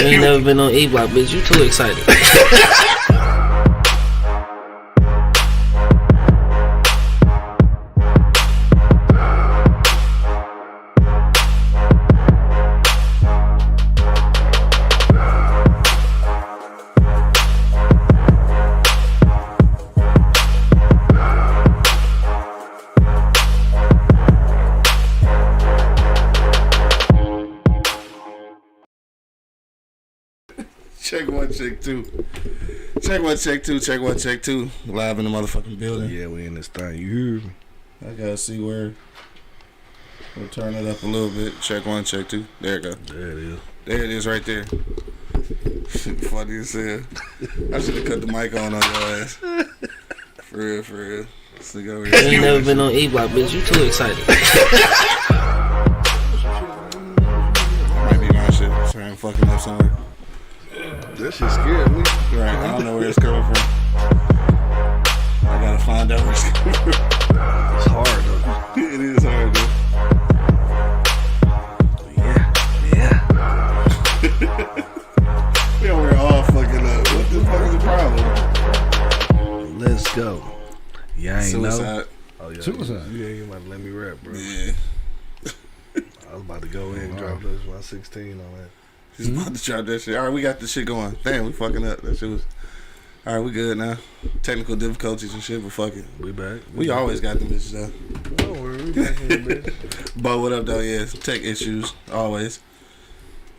ain't never been on E Block, bitch. You too excited. Check one, check two. Check one, check two. Check one, check two. Live in the motherfucking building. Yeah, we in this thing. You hear me? I gotta see where. We'll turn it up a little bit. Check one, check two. There it go. There it is. There it is right there. Funny as hell. I should have cut the mic on your ass. For real, for real. Let's go over You here. ain't never been on E Block, bitch. You too excited. Might be my shit. Sorry, I'm fucking up somewhere. That shit scared me. Right, I don't know where it's coming from. I gotta find out where it's coming from. It's hard though. It is hard, dude. Yeah. We over here all fucking up. What the fuck is the problem? Let's go. Yeah, I ain't Suicide. know. Oh yeah. Suicide. You ain't about to let me rap, bro. Yeah. I was about to go in and drop this 116 on that. He's about to drop that shit. All right, we got this shit going. Damn, we fucking up. That shit was. All right, we good now. Technical difficulties and shit, but fuck it. We back. We always got them bitches though. Don't worry, we back in here, bitch. But what up though? Yeah, tech issues always.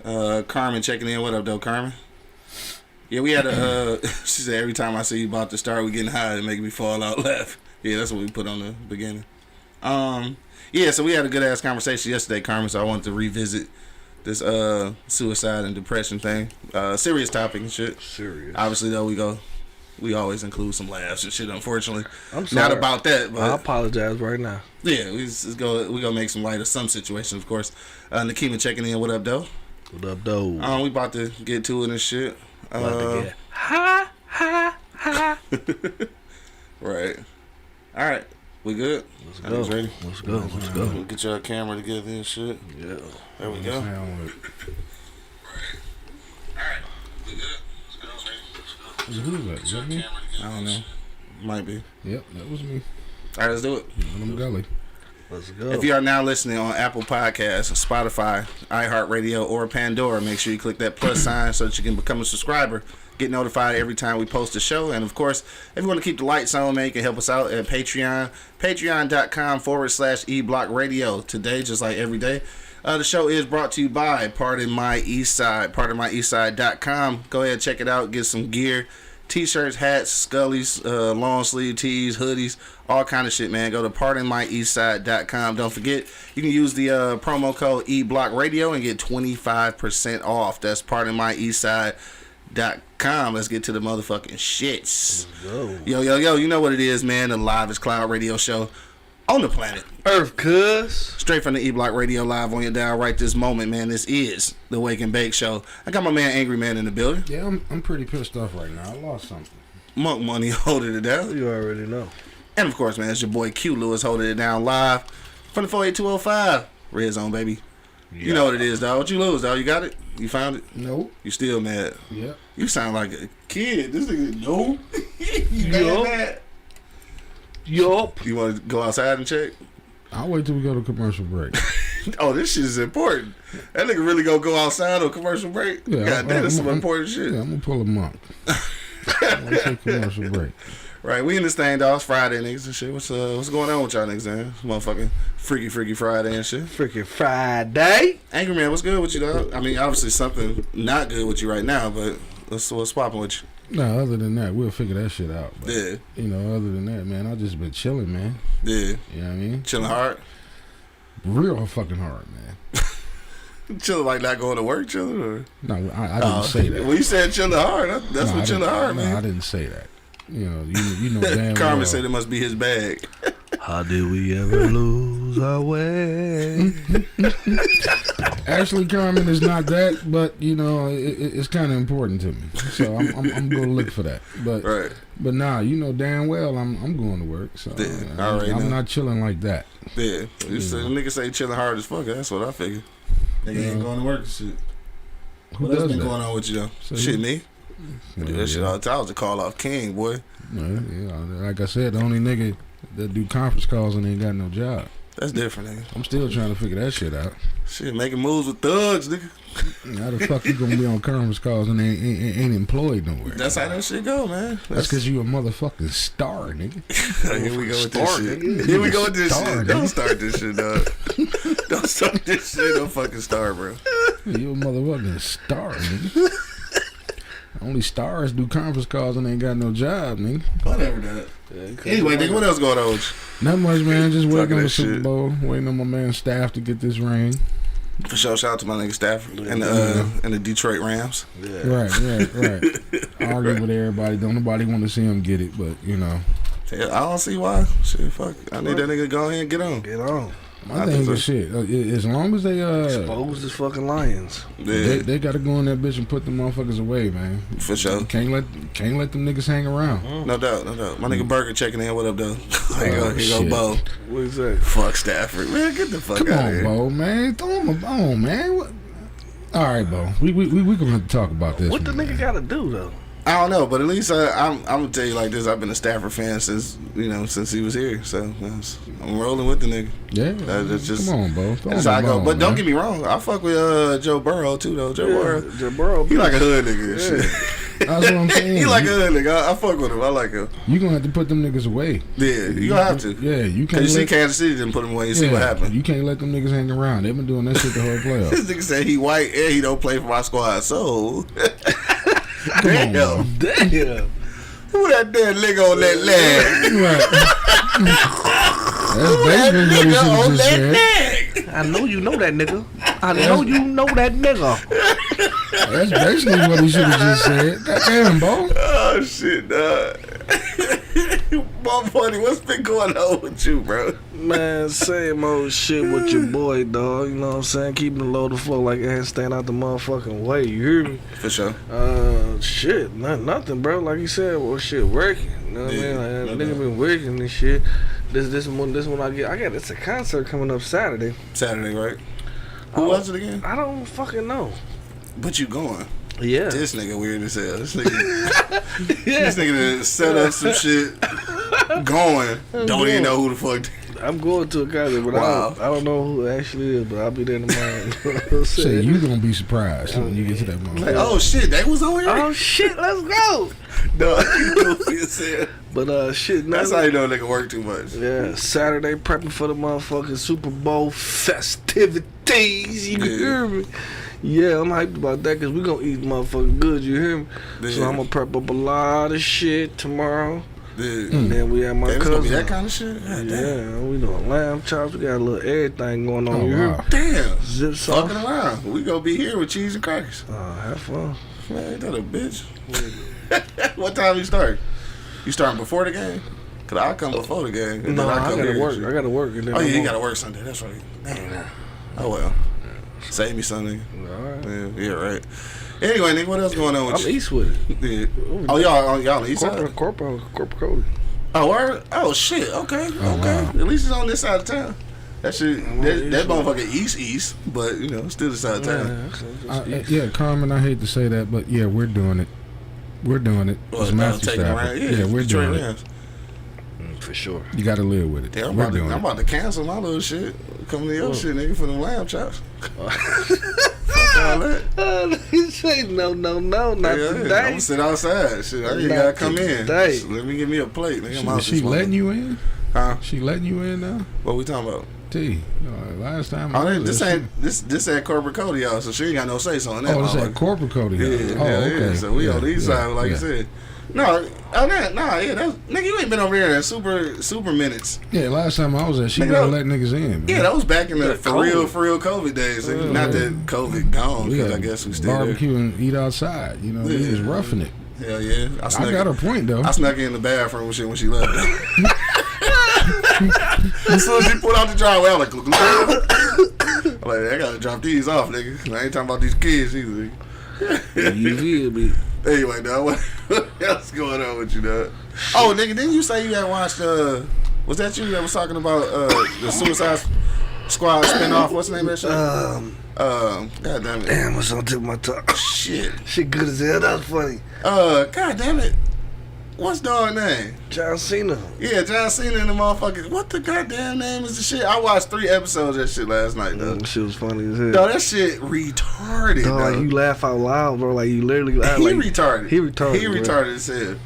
Carmen checking in. What up though, Carmen? Yeah, we had a. She said every time I see you about to start, we getting high and making me fall out laugh. Yeah, that's what we put on the beginning. Yeah, so we had a good ass conversation yesterday, Carmen. So I wanted to revisit this suicide and depression thing. Serious topic and shit. Serious. Obviously though, we always include some laughs and shit. Unfortunately, I'm sorry. not about that. But I apologize right now. yeah, we gonna make some light of some situations, of course. Nakima checking in. What up, though? What up, though? We about to get to it and shit. About to get ha. Right. All right. We good? Let's Are go. you ready? Let's go. Let's go. We'll get your camera together and shit. Yeah. There we go. All right. We good? Who's that? Is that me? I don't know. Might be. Yep, that was me. All right, let's do it. I'm Gully. Let's go. If you are now listening on Apple Podcasts, Spotify, iHeartRadio, or Pandora, make sure you click that plus sign so that you can become a subscriber. Get notified every time we post a show. And of course, if you want to keep the lights on, man, you can help us out at Patreon. Patreon.com/eblockradio. Today, just like every day, the show is brought to you by Pardon My Eastside. PardonMyEastside.com. Go ahead, check it out. Get some gear. T-shirts, hats, scullies, long sleeve tees, hoodies, all kind of shit, man. Go to PardonMyEastside.com. Don't forget, you can use the promo code eblockradio and get 25% off. That's PardonMyEastside.com. Let's get to the motherfucking shits. Yo, you know what it is, man. The Live is Cloud radio show on the planet Earth, cuz. straight from the E-Block Radio live on your dial right this moment, man. This is the Wake and Bake Show. I got my man Angry Man in the building. Yeah, I'm pretty pissed off right now. I lost something. Monk Money holding it down. You already know. And of course, man, it's your boy Q Lewis holding it down live from the 48205 Red Zone, baby. Yeah. You know what it is, dog. What you lose, dog? You got it? You found it? Nope. You still mad? Yep. You sound like a kid. This nigga, no. You mad? Yup. You want to go outside and check? I'll wait till we go to commercial break. Oh, this shit is important. That nigga really gonna go outside on commercial break? Yeah, God damn, that's some important shit. Yeah, I'm gonna pull a monk. I'm gonna take commercial break. Right, we in this thing, dog. It's Friday, niggas and shit. What's going on with y'all niggas, man? Motherfucking Freaky Friday and shit. Freaking Friday. Angry Man, what's good with you, dog? I mean, obviously something not good with you right now, but what's popping with you? No, other than that, we'll figure that shit out. But, Yeah. You know, other than that, man, I just been chilling, man. Yeah. You know what I mean? Chilling hard? Real fucking hard, man. Chilling like not going to work, chilling? Or? No, I didn't say that. Well, you said chilling hard. That's No, what chilling hard, no, man. I didn't say that. You know, you know damn Carmen well. said it must be his bag. How did we ever lose our way? Actually, Carmen is not that, but you know, it's kind of important to me. So I'm going to look for that. But Right. but nah, you know damn well I'm going to work. So Yeah, already I'm know. not chilling like that. Yeah. You said, nigga say chilling hard as fuck. That's what I figured. Nigga ain't going to work and shit. Who What else does been that? going on with you though? So Shit, you- me. I do that shit all the time. I was a call off king, boy. Yeah, like I said, the only nigga that do conference calls and ain't got no job. That's different, nigga. I'm still trying to figure that shit out. Shit, making moves with thugs, nigga. How the fuck you gonna be on conference calls and ain't employed nowhere? That's how that shit go, man. That's because you a motherfucking star, nigga. Here we go with this Star, shit. nigga. Here we go with this Star, shit. nigga. Don't start this shit, dog. Don't start this shit. Don't fucking start, bro. You a motherfucking star, nigga. Only stars do conference calls and ain't got no job, nigga. Whatever, that. Anyway, nigga, what else going on with Not much, man. Just waiting on that the Super shit. Bowl. Waiting on my man Staff to get this ring. you? For sure, shout out to my nigga Stafford and the Detroit Rams. Yeah. Right. Argue with everybody. Don't nobody want to see him get it, but you know. Hell, I don't see why. Shit, fuck. I need that nigga to go ahead and get on. Get on. My I thing think is shit. As long as they Expose this fucking Lions. Yeah, they got to go in that bitch and put the motherfuckers away, man. for sure. Can't let them niggas hang around. No doubt, no doubt. My nigga Burger checking in. What up, though? Here go shit. Bo. What is that? Fuck Stafford, man. Get the fuck Come out of on, here. Bo, man. Throw him a bone, man. What? All right, Bo. We gonna have to talk about this. What the one, nigga man. gotta do though? I don't know, but at least I'm gonna tell you like this. I've been a Stafford fan since he was here, so I'm rolling with the nigga. Yeah, that's just- come on, Bo. Throw That's him how a I go. bone, But don't man. get me wrong, I fuck with Joe Burrow too, though. Joe Burrow, Joe Burrow. he like a hood nigga. And shit. That's what I'm saying. He like a hood nigga. I fuck with him. I like him. You gonna have to put them niggas away. Yeah, you gonna have to. Yeah, you can't. Cause you see let, Kansas City didn't put him away. You see what happened. You can't let them niggas hang around. They've been doing that shit the whole playoff. This nigga said he white and he don't play for my squad. So Come on, Bo. Damn. who that dead nigga on that leg? Right. That's basically what he should have on just that said. leg. I know you know that nigga. I know you know that nigga. That's basically what he should have just said. Goddamn, Bo. Oh shit, dog. Bob Funny, what's been going on with you, bro? Man, same old shit with your boy, dog. You know what I'm saying? Keeping the low to flow like it ain't staying out the motherfucking way. You hear me? For sure. Shit, nothing, bro. Like you said, well, shit working. You know what Yeah, I mean? Like, no nigga doubt. been working and shit. This one it's a concert coming up Saturday. Saturday, right? Who was it again? I don't fucking know. But you going? Yeah. This nigga weird as hell. This nigga, Yeah. this nigga done set up some shit. Going. Don't even know who the fuck. I'm going to a concert, but Wow. I don't know who it actually is, but I'll be there tomorrow. You know what I'm Say saying? you gonna be surprised when you get to that moment. Like, oh shit, they was on here. Oh shit, let's go. No, you goofy as hell. But shit, That's nothing. how you know a nigga work too much. Yeah, Saturday prepping for the motherfucking Super Bowl festivities. You Yeah. hear me? Yeah, I'm hyped about that because we gonna eat motherfucking good. You hear me? So Yeah. I'm gonna prep up a lot of shit tomorrow. Dude. And then we have my Damn, it's gonna be cousin. that kind of shit? God damn. Yeah, we doing lamb chops. We got a little everything going on. Oh, You hear me? wow. Damn. Zip sauce. Fucking around. We gonna be here with cheese and crackers. Have fun. Man, ain't that a bitch? What time you start? You starting before the game? Cause I'll come before the game. and No, then I come gotta here and work. shit. I gotta work. And then Oh yeah, I'm you on- gotta work Sunday. That's right. Damn. Oh well. Save me Sunday. All right. Yeah, right. Anyway, nigga, what else going on with I'm you? east with it. Yeah. Oh, y'all on the east side? Corporate Cody. Oh, word? Oh, shit. Okay. Okay. wow. At least it's on this side of town. That shit, that motherfucker east, but, you know, still the side of town. Yeah, Carmen, I hate to say that, but yeah, we're doing it. We're doing it. Well, It's now Matthew taking Stafford. around. Yeah, we're Detroit doing it. Rams. For sure. You got to live with it. Yeah, I'm we're about, to, doing I'm it. about to cancel my little shit. Come to your shit, nigga, for them lamb chops. Fuck all that. He say no, not Yeah, I'm today. gonna sit outside. Shit, I ain't Not gotta come in. today. Just let me give me a plate, nigga. I'm out She this letting motherfucker. you in? Huh? She letting you in now? What we talking about? T. Last time. Oh, I was this there, ain't this at corporate Cody, y'all. So she ain't got no say so on that. Oh, this motherfucker. at Corporate Cody. Yeah, House. yeah, Oh, yeah. okay. So we on the east side, like yeah. you said. No, oh that, nah, yeah, that's, nigga, you ain't been over here in super minutes. Yeah, last time I was there, she Nigga, wouldn't that- let niggas in. Man. Yeah, that was back in the Yeah, for real COVID days. Nigga. Not that COVID gone, We because got I guess we still barbecue and eat outside. You know, we Yeah. was roughing it. there. Hell yeah, I got a point though. I snuck in the bathroom and shit when she left. As soon as she pulled out the driveway, I was like, I'm like, I gotta drop these off, nigga. I ain't talking about these kids either. You feel me? Anyway, dog, what else going on with you, dog? Oh, nigga, didn't you say you had watched, was that you that was talking about the Squad spinoff. What's the name of that shit? God damn it. Damn, what's on the tip of my tongue? Shit. Shit good as hell. That was funny. God damn it. What's dog name? John Cena. Yeah, John Cena and the motherfuckers. What the goddamn name is the shit? I watched 3 episodes of that shit last night, though. That shit was funny as hell. No, that shit retarded, Dog, though. like you laugh out loud, bro. Like you literally laugh. He Like, retarded. He retarded. He bro. retarded as hell.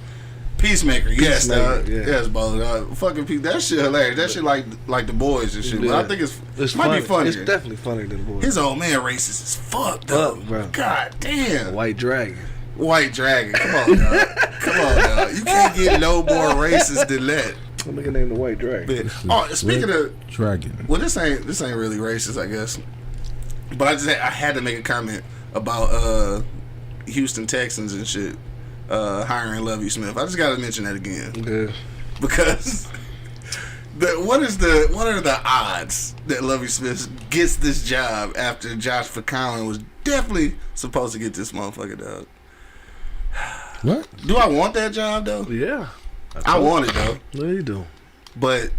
Peacemaker, yes, Peacemaker, dog. yeah. Yes, bro. Fucking that shit hilarious. That shit like the boys and shit. But Yeah. I think it might funny. be funnier. It's definitely funnier than the boys. His old man racist as fuck, though. Fuck, bro. God damn. White Dragon. White Dragon. Come on, dog. Come on, dog. You can't get no more racist than that. I'm looking at the White Dragon. Oh, speaking of Dragon. well, this ain't really racist, I guess. But I had to make a comment about Houston Texans and shit hiring Lovie Smith. I just got to mention that again Yeah. because what are the odds that Lovie Smith gets this job after Josh McCown was definitely supposed to get this motherfucker, dog? What? Do I want that job though? Yeah. I want it though. What you do? But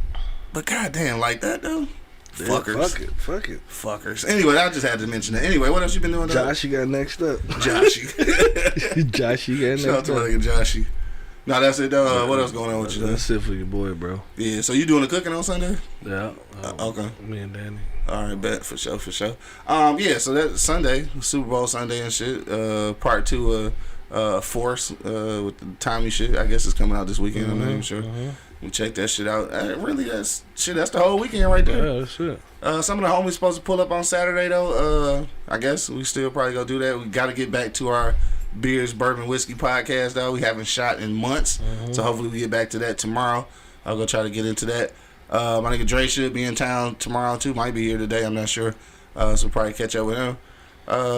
goddamn, like that though. Yeah, Fuckers. Fuck it. Fuckers. Anyway, I just had to mention that. Anyway, what else you been doing? Dog? Josh, you got next up. Joshy. Josh, you got Shout out next to my up. nigga Joshy. No, that's it though. What else going on with you though? That's it for your boy, bro. Yeah, so you doing the cooking on Sunday? Yeah. Okay. Me and Danny. All right, bet for sure. Yeah, so that's Sunday, Super Bowl Sunday and shit. Part 2 of Force with the Tommy shit. I guess it's coming out this weekend. I'm not even sure. We check that shit out. Really, that's the whole weekend right there. Yeah, that's it. Some of the homies supposed to pull up on Saturday though. I guess we still probably gonna do that. We got to get back to our Beers, Bourbon, Whiskey podcast though. We haven't shot in months, so hopefully we get back to that tomorrow. I'll go try to get into that. My nigga Dre should be in town tomorrow too. Might be here today. I'm not sure. So we'll probably catch up with him.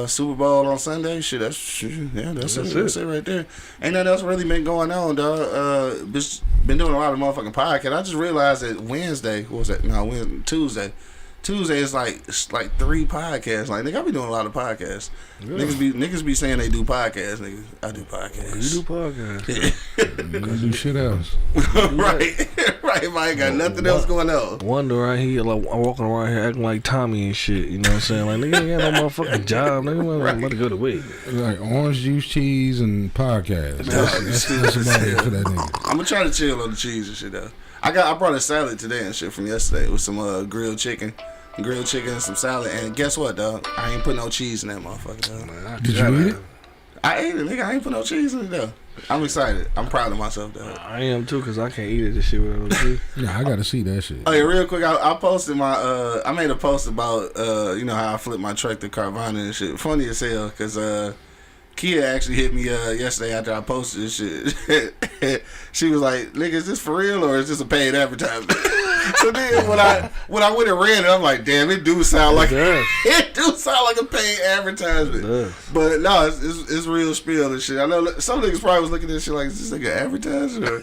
Super Bowl on Sunday. Shit, that's it. That's it right there. Ain't nothing else really been going on, dog. Been doing a lot of motherfucking podcasts. I just realized that Wednesday, what was that? No, Tuesday. Tuesday is like 3 podcasts. Like, nigga, I be doing a lot of podcasts. Yeah. Niggas be saying they do podcasts. Nigga, I do podcasts. You do podcasts. You do shit else. right. If I ain't got nothing else going on. Wonder right here, like I'm walking around here acting like Tommy and shit. You know what I'm saying? Like nigga ain't got no motherfucking job. Nigga, I'm about to go to work. Like orange juice, cheese, and podcast. That's about it for that nigga. I'm gonna try to chill on the cheese and shit though. I brought a salad today and shit from yesterday with some grilled chicken, and some salad. And guess what, dog? I ain't put no cheese in that motherfucker, dog. Did you eat it? I ate it, nigga. I ain't put no cheese in it though. I'm excited. I'm proud of myself, though. I am too, cause I can't eat it. This shit without cheese. Yeah, I gotta see that shit. Oh yeah, real quick. I posted my. I made a post about how I flipped my truck to Carvana and shit. Funny as hell, cause Kia actually hit me yesterday after I posted this shit. She was like, "Nigga, is this for real or is this a paid advertisement?" So then when I went and read it, I'm like, "Damn, it do sound like it do sound like a paid advertisement." But no, it's real spiel and shit. I know some niggas probably was looking at this shit like, "Is this nigga advertising or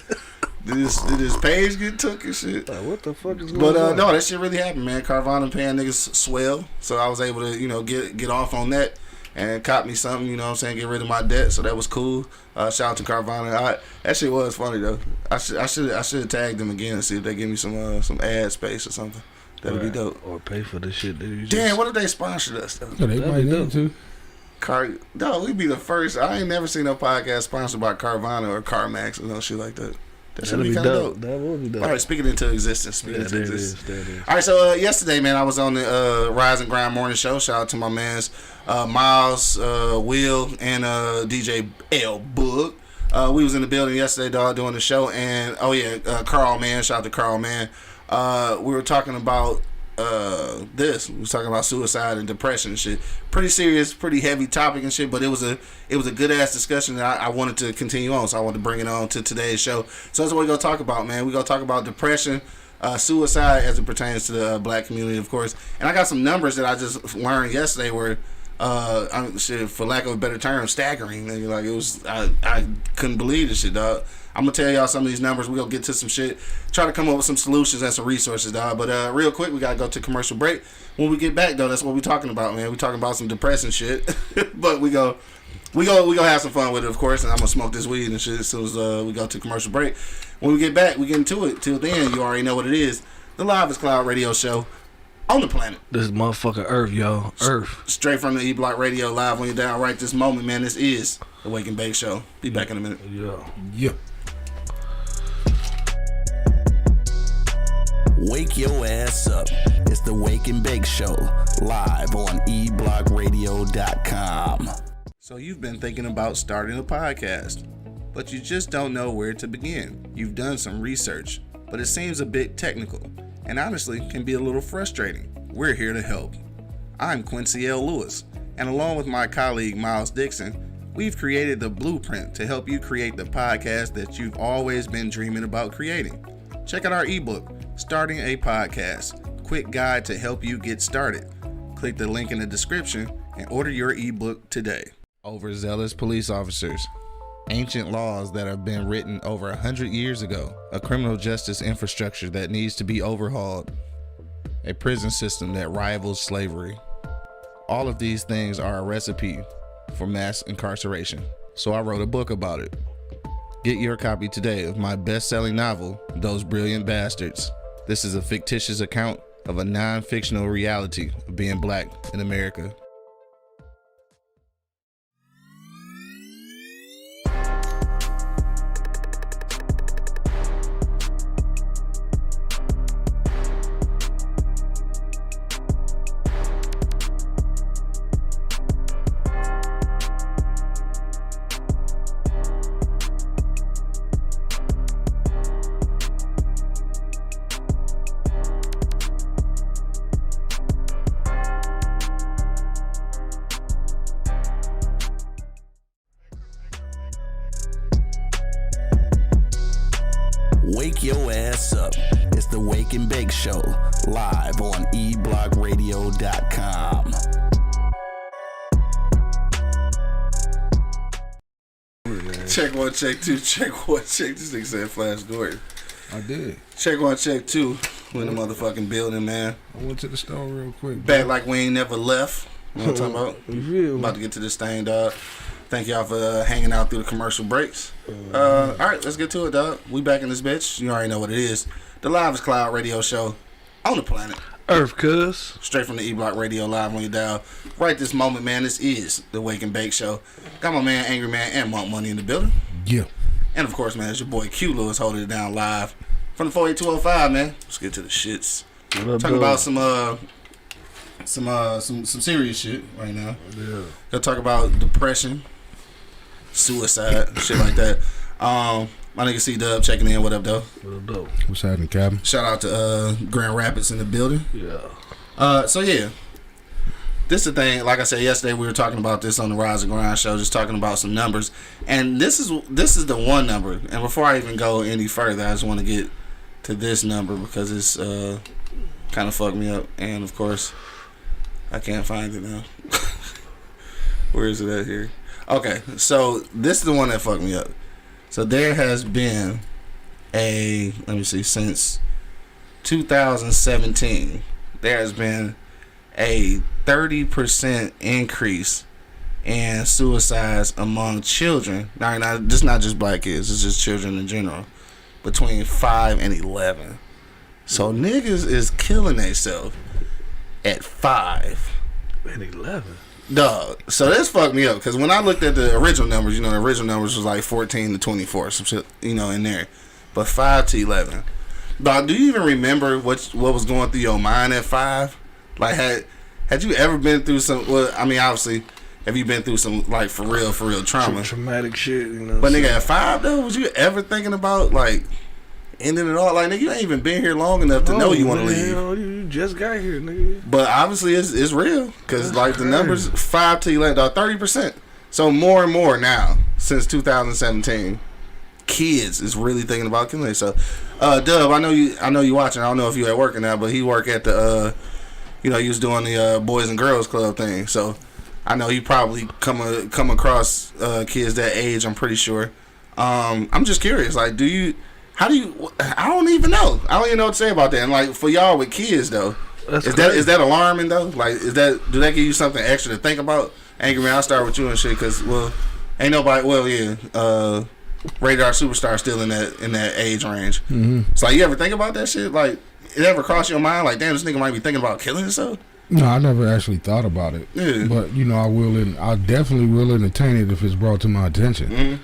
did this page get took and shit?" Like, what the fuck is going on? No, that shit really happened, man. Carvana paying niggas swell, so I was able to get off on that. And caught me something, you know what I'm saying, get rid of my debt, so that was cool. Shout out to Carvana. That shit was funny though. I should have tagged them again and see if they give me some ad space or something. That'd be dope. Or pay for the shit that you Damn, what if they sponsored us though? Yeah, they might need to. We be the first. I ain't never seen no podcast sponsored by Carvana or CarMax or no shit like that. That should be kind of dope. That would be dope. All right, speaking into existence. There it is. All right, so yesterday, man, I was on the Rise and Grind morning show. Shout out to my mans Miles, Will, and DJ L Book. We was in the building yesterday, dog, doing the show, and Carl, man, shout out to Carl, man. We were talking about this. We was talking about suicide and depression and shit. Pretty serious, pretty heavy topic and shit, but it was a good ass discussion that I wanted to continue on, so I wanted to bring it on to today's show. So that's what we're gonna talk about, man. We're gonna talk about depression, suicide as it pertains to the black community, of course. And I got some numbers that I just learned yesterday where for lack of a better term, staggering. Like it was, I couldn't believe this shit, dog. I'm gonna tell y'all some of these numbers. We're gonna get to some shit, try to come up with some solutions and some resources, dog. But real quick, we gotta go to commercial break. When we get back, though, that's what we're talking about, man. We talking about some depressing shit, but we gonna have some fun with it, of course. And I'm gonna smoke this weed and shit as soon as we go to commercial break. When we get back, we get into it. Till then, you already know what it is. The Live is Cloud Radio Show. on the planet. This is motherfucking Earth, y'all. Earth. Straight from the E Block Radio live on your down right this moment, man. This is the Wake and Bake Show. Be back in a minute. Yeah. Wake your ass up. It's the Wake and Bake Show, live on eblockradio.com. So you've been thinking about starting a podcast, but you just don't know where to begin. You've done some research, but it seems a bit technical, and honestly can be a little frustrating. We're here to help. I'm Quincy L. Lewis, and along with my colleague Miles Dixon, we've created the blueprint to help you create the podcast that you've always been dreaming about creating. Check out our ebook, Starting a Podcast, quick guide to help you get started. Click the link in the description and order your ebook today. Overzealous police officers. Ancient laws that have been written over 100 years ago. A criminal justice infrastructure that needs to be overhauled. A prison system that rivals slavery. All of these things are a recipe for mass incarceration. So I wrote a book about it. Get your copy today of my best-selling novel, Those Brilliant Bastards. This is a fictitious account of a non-fictional reality of being black in America. Wake your ass up. It's the Wake and Bake Show, live on eblockradio.com. Check one, check two, check one, check. This nigga said Flash Gordon. I did. Check one, check two. We in the motherfucking building, man. I went to the store real quick. Back like we ain't never left. You know what I'm talking about? You feel? About to get to this thing, dog. Thank y'all for hanging out through the commercial breaks. All right, let's get to it, dog. We back in this bitch. You already know what it is. The Live is Cloud radio show on the planet. Earth, cuz. Straight from the E Block Radio live on your dial. Right this moment, man, this is the Wake and Bake Show. Got my man, Angry Man, and Monk Money in the building. Yeah. And of course, man, it's your boy Q Lewis holding it down live from the 48205, man. Let's get to the shits. Talking about some serious shit right now. Yeah. Gonna talk about depression, suicide, shit like that. My nigga C-Dub checking in. What up, though? What up, though? What's happening, Captain? Shout out to Grand Rapids in the building. Yeah. So yeah, this is the thing. Like I said yesterday, we were talking about this on the Rise and Grind show, just talking about some numbers. And this is the one number. And before I even go any further, I just want to get to this number because it's kind of fucked me up. And of course, I can't find it now. Where is it at here? Okay, so this is the one that fucked me up. So there has been since 2017, there has been a 30% increase in suicides among children. Now, this is not just black kids, it's just children in general, between 5 and 11. So niggas is killing themselves at 5 and 11. Dog. So this fucked me up because when I looked at the original numbers, the original numbers was like 14 to 24, some shit, in there. But 5 to 11. Dog, do you even remember what was going through your mind at 5? Like, had you ever been through some? Well, I mean, obviously, have you been through some like for real trauma? Traumatic shit, But nigga, at 5 though, was you ever thinking about like ending it all? Like, nigga, you ain't even been here long enough to know you want to leave. You just got here, nigga. But obviously, it's real because like the numbers 5 to 11, 30%. So more and more now since 2017, kids is really thinking about killing themselves. Dub, I know you watching. I don't know if you at work or not, but he work at the he was doing the Boys and Girls Club thing. So I know you probably come across kids that age. I'm pretty sure. I'm just curious. Like, how do you? I don't even know. I don't even know what to say about that. And like for y'all with kids though, is that alarming though? Like, do that give you something extra to think about? Angry Man, I'll start with you and shit because ain't nobody. Well, yeah. Radar Superstar still in that age range. Mm-hmm. So like, you ever think about that shit? Like, it ever crossed your mind like, damn, this nigga might be thinking about killing himself? No, I never actually thought about it. Yeah. But I definitely will entertain it if it's brought to my attention. Mm-hmm.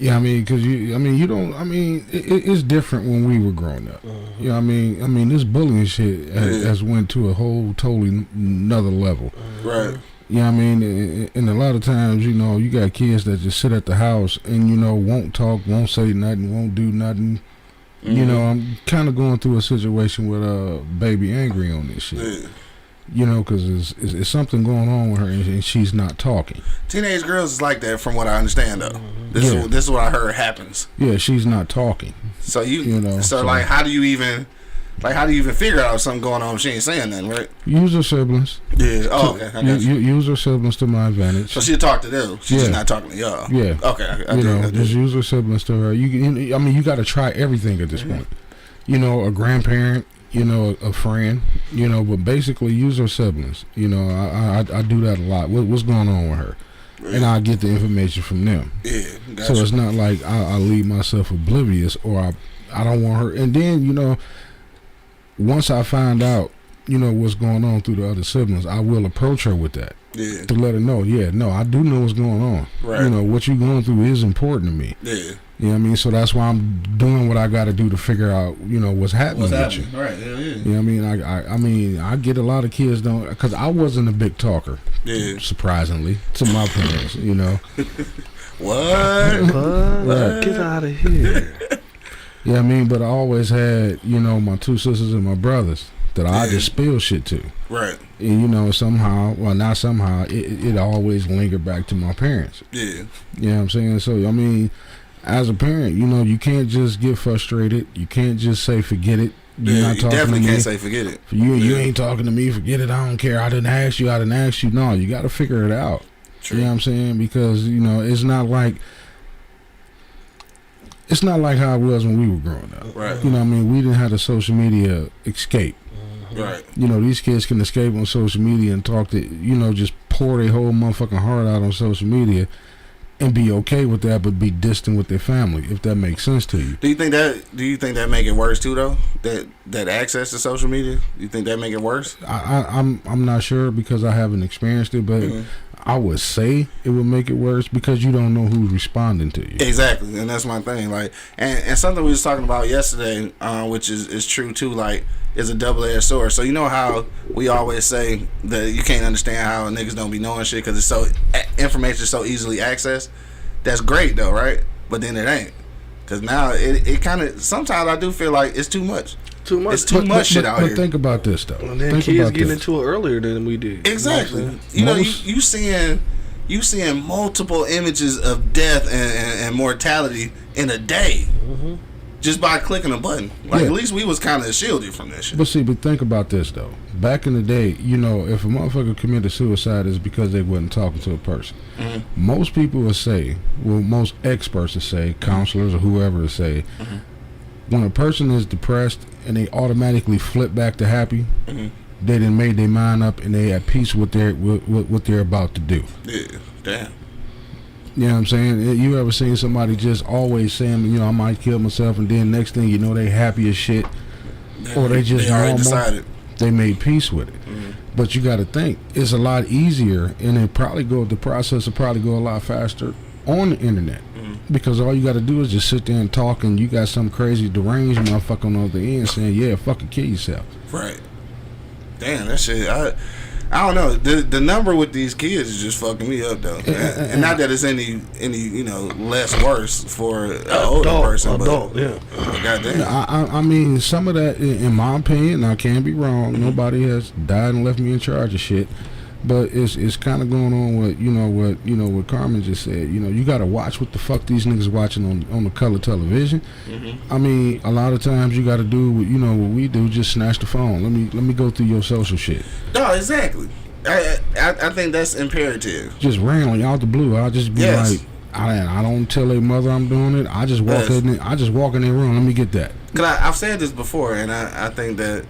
Yeah, I mean, because it's different when we were growing up. Mm-hmm. You know, I mean, this bullying shit has went to a whole totally another level. Right. You know what I mean? And a lot of times, you know, you got kids that just sit at the house and, you know, won't talk, won't say nothing, won't do nothing. Mm-hmm. You know, I'm kind of going through a situation with baby angry on this shit. Yeah. You know, because it's something going on with her and she's not talking. Teenage girls is like that from what I understand, though. This is what I heard happens. Yeah, she's not talking. So like, how do you even figure out if something going on if she ain't saying nothing, right? Use her siblings. Yeah. Oh, okay. I got you. Use her siblings to my advantage. So she'll talk to them. She's just not talking to y'all. Yeah. Okay. Just use her siblings to her. You got to try everything at this point. You know, a grandparent. You know, a friend, you know, but basically use her siblings. You know, I do that a lot. What's going on with her? Right. And I get the information from them. Yeah, gotcha. So it's not like I leave myself oblivious or I don't want her. And then, you know, once I find out, you know, what's going on through the other siblings, I will approach her with that. Yeah. To let her know, I do know what's going on. Right. You know, what you're going through is important to me. Yeah. You know what I mean? So that's why I'm doing what I got to do to figure out, you know, what's happening with you. Right, yeah. You know what I mean? I get a lot of kids because I wasn't a big talker. Yeah. Surprisingly, to my parents, you know. What? What? Get out of here. Yeah, I mean, but I always had, you know, my two sisters and my brothers that I just spill shit to. Right. And, you know, somehow, well, not somehow, it always lingered back to my parents. Yeah. You know what I'm saying? So, I mean, as a parent, you know, you can't just get frustrated. You can't just say, forget it. You're not talking definitely to me. Can't say forget it. You ain't talking to me, forget it, I don't care. I didn't ask you. No, you got to figure it out. True. You know what I'm saying? Because, you know, it's not like how it was when we were growing up. Right. You know what I mean? We didn't have the social media escape. Right. You know, these kids can escape on social media and talk to, you know, just pour their whole motherfucking heart out on social media and be okay with that, but be distant with their family, if that makes sense to you. Do you think that make it worse too, though? That access to social media, do you think that make it worse? I'm not sure because I haven't experienced it, but I would say it would make it worse because you don't know who's responding to you. Exactly, and that's my thing. Like, and something we was talking about yesterday, which is true too. Like, is a double-edged sword. So you know how we always say that you can't understand how niggas don't be knowing shit because it's so information is so easily accessed. That's great though, right? But then it ain't, because now it kind of sometimes I do feel like it's too much. It's too much shit out here. But think about this though. And then kids getting into it earlier than we did. Exactly. You know, you seeing multiple images of death and mortality in a day. Mm-hmm. Just by clicking a button. Like, at least we was kind of shielded from that shit. But think about this, though. Back in the day, you know, if a motherfucker committed suicide, it's because they wasn't talking to a person. Mm-hmm. Most people would say, most experts would say, counselors or whoever would say, when a person is depressed and they automatically flip back to happy, they done made their mind up and they at peace with what they're about to do. Yeah, damn. You know what I'm saying? You ever seen somebody just always saying, you know, I might kill myself, and then next thing you know, they happy as shit, or they just already decided. They made peace with it. But you got to think it's a lot easier, and the process will probably go a lot faster on the internet, because all you got to do is just sit there and talk, and you got some crazy deranged motherfucker on the other end saying, "Yeah, fucking kill yourself." Right. Damn, that shit. I don't know. The number with these kids is just fucking me up though, and not that it's any you know less worse for an older person, but goddamn. I mean, some of that, in my opinion, I can't be wrong. Nobody has died and left me in charge of shit, but it's kind of going on with what Carmen just said. You know, you got to watch what the fuck these niggas watching on the color television. I mean, a lot of times you got to do what we do, just snatch the phone. Let me go through your social shit. No, exactly. I think that's imperative. Just randomly out the blue, I'll just be like, I don't tell their mother I'm doing it. I just walk in their room. Let me get that. Cause I've said this before, and I think that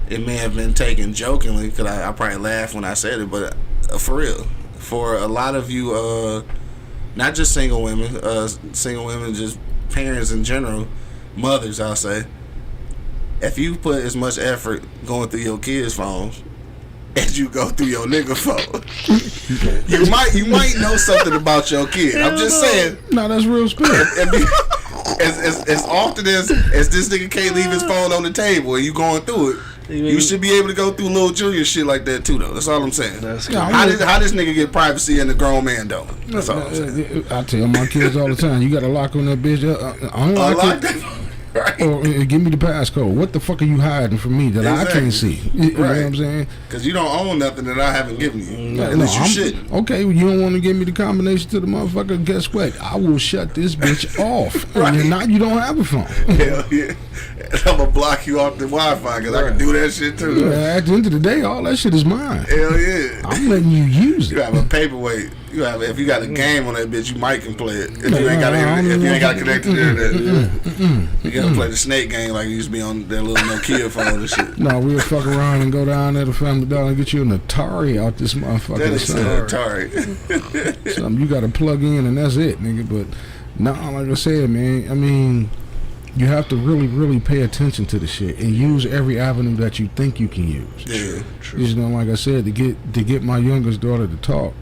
it may have been taken jokingly, because I probably laughed when I said it, but for real, for a lot of you, not just single women, just parents in general, mothers, I'll say, if you put as much effort going through your kids' phones as you go through your nigga phone, you might know something about your kid. I'm just saying. No, that's real spirit. As often as this nigga can't leave his phone on the table and you going through it, you should be able to go through little junior shit like that too, though. That's all I'm saying. How this nigga get privacy and the grown man don't? That's all I'm saying. I tell my kids all the time, you got to lock on that bitch. Unlock it. Right. Or give me the passcode. What the fuck are you hiding from me that I can't see? You know what I'm saying? Because you don't own nothing that I haven't given you. At least you shouldn't. Okay, well, you don't want to give me the combination to the motherfucker. Guess what? I will shut this bitch off. Right. And now you don't have a phone. Hell yeah. And I'm going to block you off the Wi-Fi because I can do that shit too. Yeah, at the end of the day, all that shit is mine. Hell yeah. I'm letting you use it. You have a paperweight. If you got a game on that bitch, you might can play it. If you ain't got to connect to the internet, you gotta play the snake game like you used to be on that little Nokia phone and shit. No, we'll fuck around and go down there to Family Dollar and get you an Atari out this motherfucker. That is Atari. Something you gotta plug in and that's it, nigga. But nah, like I said, man, I mean, you have to really, really pay attention to the shit and use every avenue that you think you can use. Yeah, true. You know, like I said, to get my youngest daughter to talk.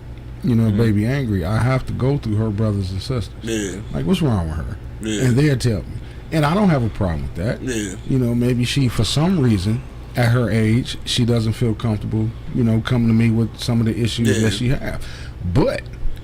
You know, baby angry, I have to go through her brothers and sisters. Yeah. Like, what's wrong with her? Yeah. And they'll tell me. And I don't have a problem with that. Yeah. You know, maybe she, for some reason, at her age, she doesn't feel comfortable, you know, coming to me with some of the issues that she have. But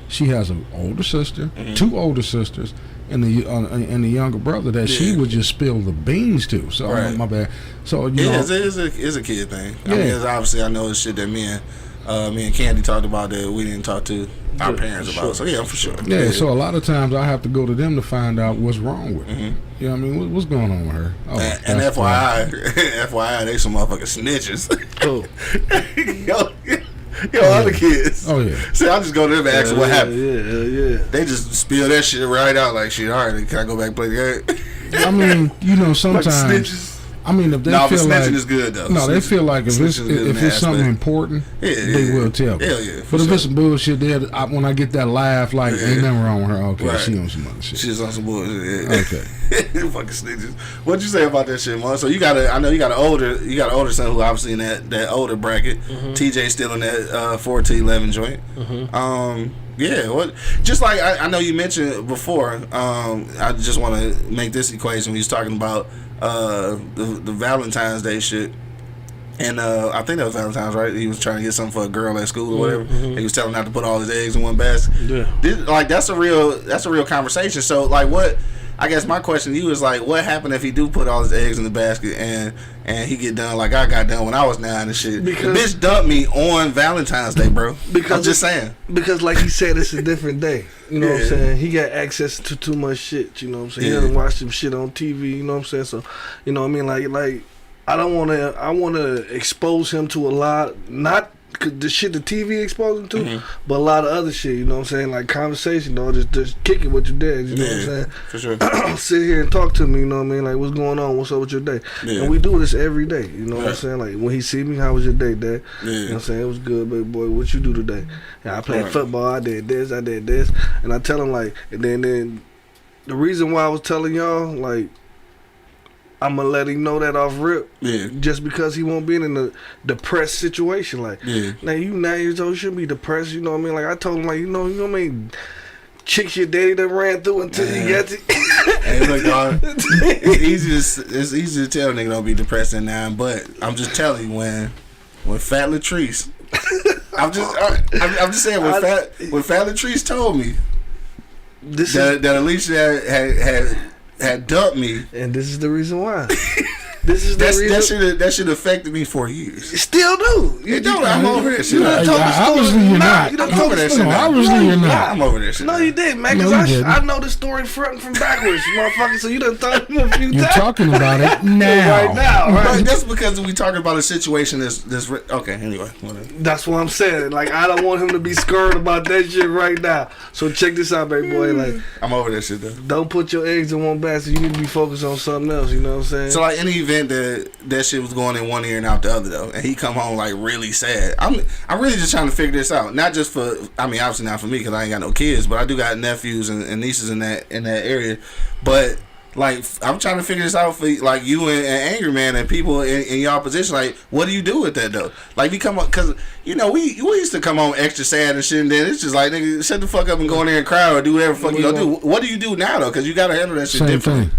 she has an older sister, two older sisters, and the younger brother that she would just spill the beans to. So, my bad. So, you know. It's a kid thing. I mean, it's obviously, I know it's shit that me and Candy talked about that we didn't talk to our parents about. So yeah, for sure. Yeah, so a lot of times I have to go to them to find out what's wrong with her. You know what I mean? What's going on with her? Oh, and FYI, they some motherfucking snitches. Oh. Yo, other kids. Oh yeah. See, I just go to them and ask them what happened. Yeah. They just spill that shit right out like shit. All right, can I go back and play the game? I mean, you know, sometimes. Like snitches. I mean, if they feel snitching like is good though. No, they feel like if it's something important, they will tell me. Hell yeah. But if it's some bullshit, when I get that laugh, like ain't nothing wrong with her. Okay, she on some other shit. She's on some bullshit. Yeah. Okay. Fucking snitches. What'd you say about that shit, man? So I know you got an older son who obviously in that older bracket. TJ still in that 4 to 11 joint. Yeah, just like I know you mentioned before. I just want to make this equation. We was talking about the Valentine's Day shit, and I think that was Valentine's, right? He was trying to get something for a girl at school or whatever. He was telling her not to put all his eggs in one basket. Yeah, that's a real conversation. So like, what? I guess my question to you is like, what happened if he do put all his eggs in the basket and he get done like I got done when I was 9 and shit? Because the bitch dumped me on Valentine's Day, bro. Because I'm just saying. Because like he said, it's a different day. You know what I'm saying? He got access to too much shit. You know what I'm saying? He doesn't watch some shit on TV. You know what I'm saying? So, you know what I mean? Like I don't want to. I want to expose him to a lot. Not the shit the TV exposed him to, but a lot of other shit. You know what I'm saying? Like conversation, though. Just kick it with your dad. You know what I'm saying? For sure. Sit here and talk to me. You know what I mean? Like, what's going on? What's up with your day? Yeah. And we do this every day. You know what I'm saying? Like when he see me, how was your day, Dad? Yeah. You know what I'm saying? It was good, baby boy. What you do today? And I played football. I did this. And I tell him like, and then the reason why I was telling y'all like, I'm gonna let him know that off rip. Yeah. Just because he won't be in a depressed situation. Like, now you 9 years old, you shouldn't be depressed. You know what I mean? Like I told him, like, you know what I mean? Chicks your daddy done ran through until you got to. Hey, look, dog. It's easy to tell a nigga don't be depressed at 9, but I'm just telling you when Fat Latrice. I'm just saying when Fat Latrice told me that Alicia had dumped me, and this is the reason why. That should affected me for years. Still do. You don't. I'm over that shit. Obviously you're not. I'm over that shit. Obviously you're not. I'm over that shit. No, you didn't, man. Because I know the story front from backwards, motherfucker. So you done told me a few times. You're talking about it now. Right now, right? But that's because we talking about a situation that's okay. Anyway, whatever. That's what I'm saying. Like I don't want him to be scared about that shit right now. So check this out, baby boy. Like I'm over that shit though. Don't put your eggs in one basket. You need to be focused on something else. You know what I'm saying? So like any event that shit was going in one ear and out the other though, and he come home like really sad. I'm really just trying to figure this out. Not just for, I mean, obviously not for me because I ain't got no kids, but I do got nephews and nieces in that area. But Like, I'm trying to figure this out for like you and Angry Man and people in y'all position. Like, what do you do with that though? Like, we come up because we used to come home extra sad and shit. And then it's just like, nigga, shut the fuck up and go in there and cry or do whatever the fuck you gonna do. What do you do now though? Because you gotta handle that shit differently.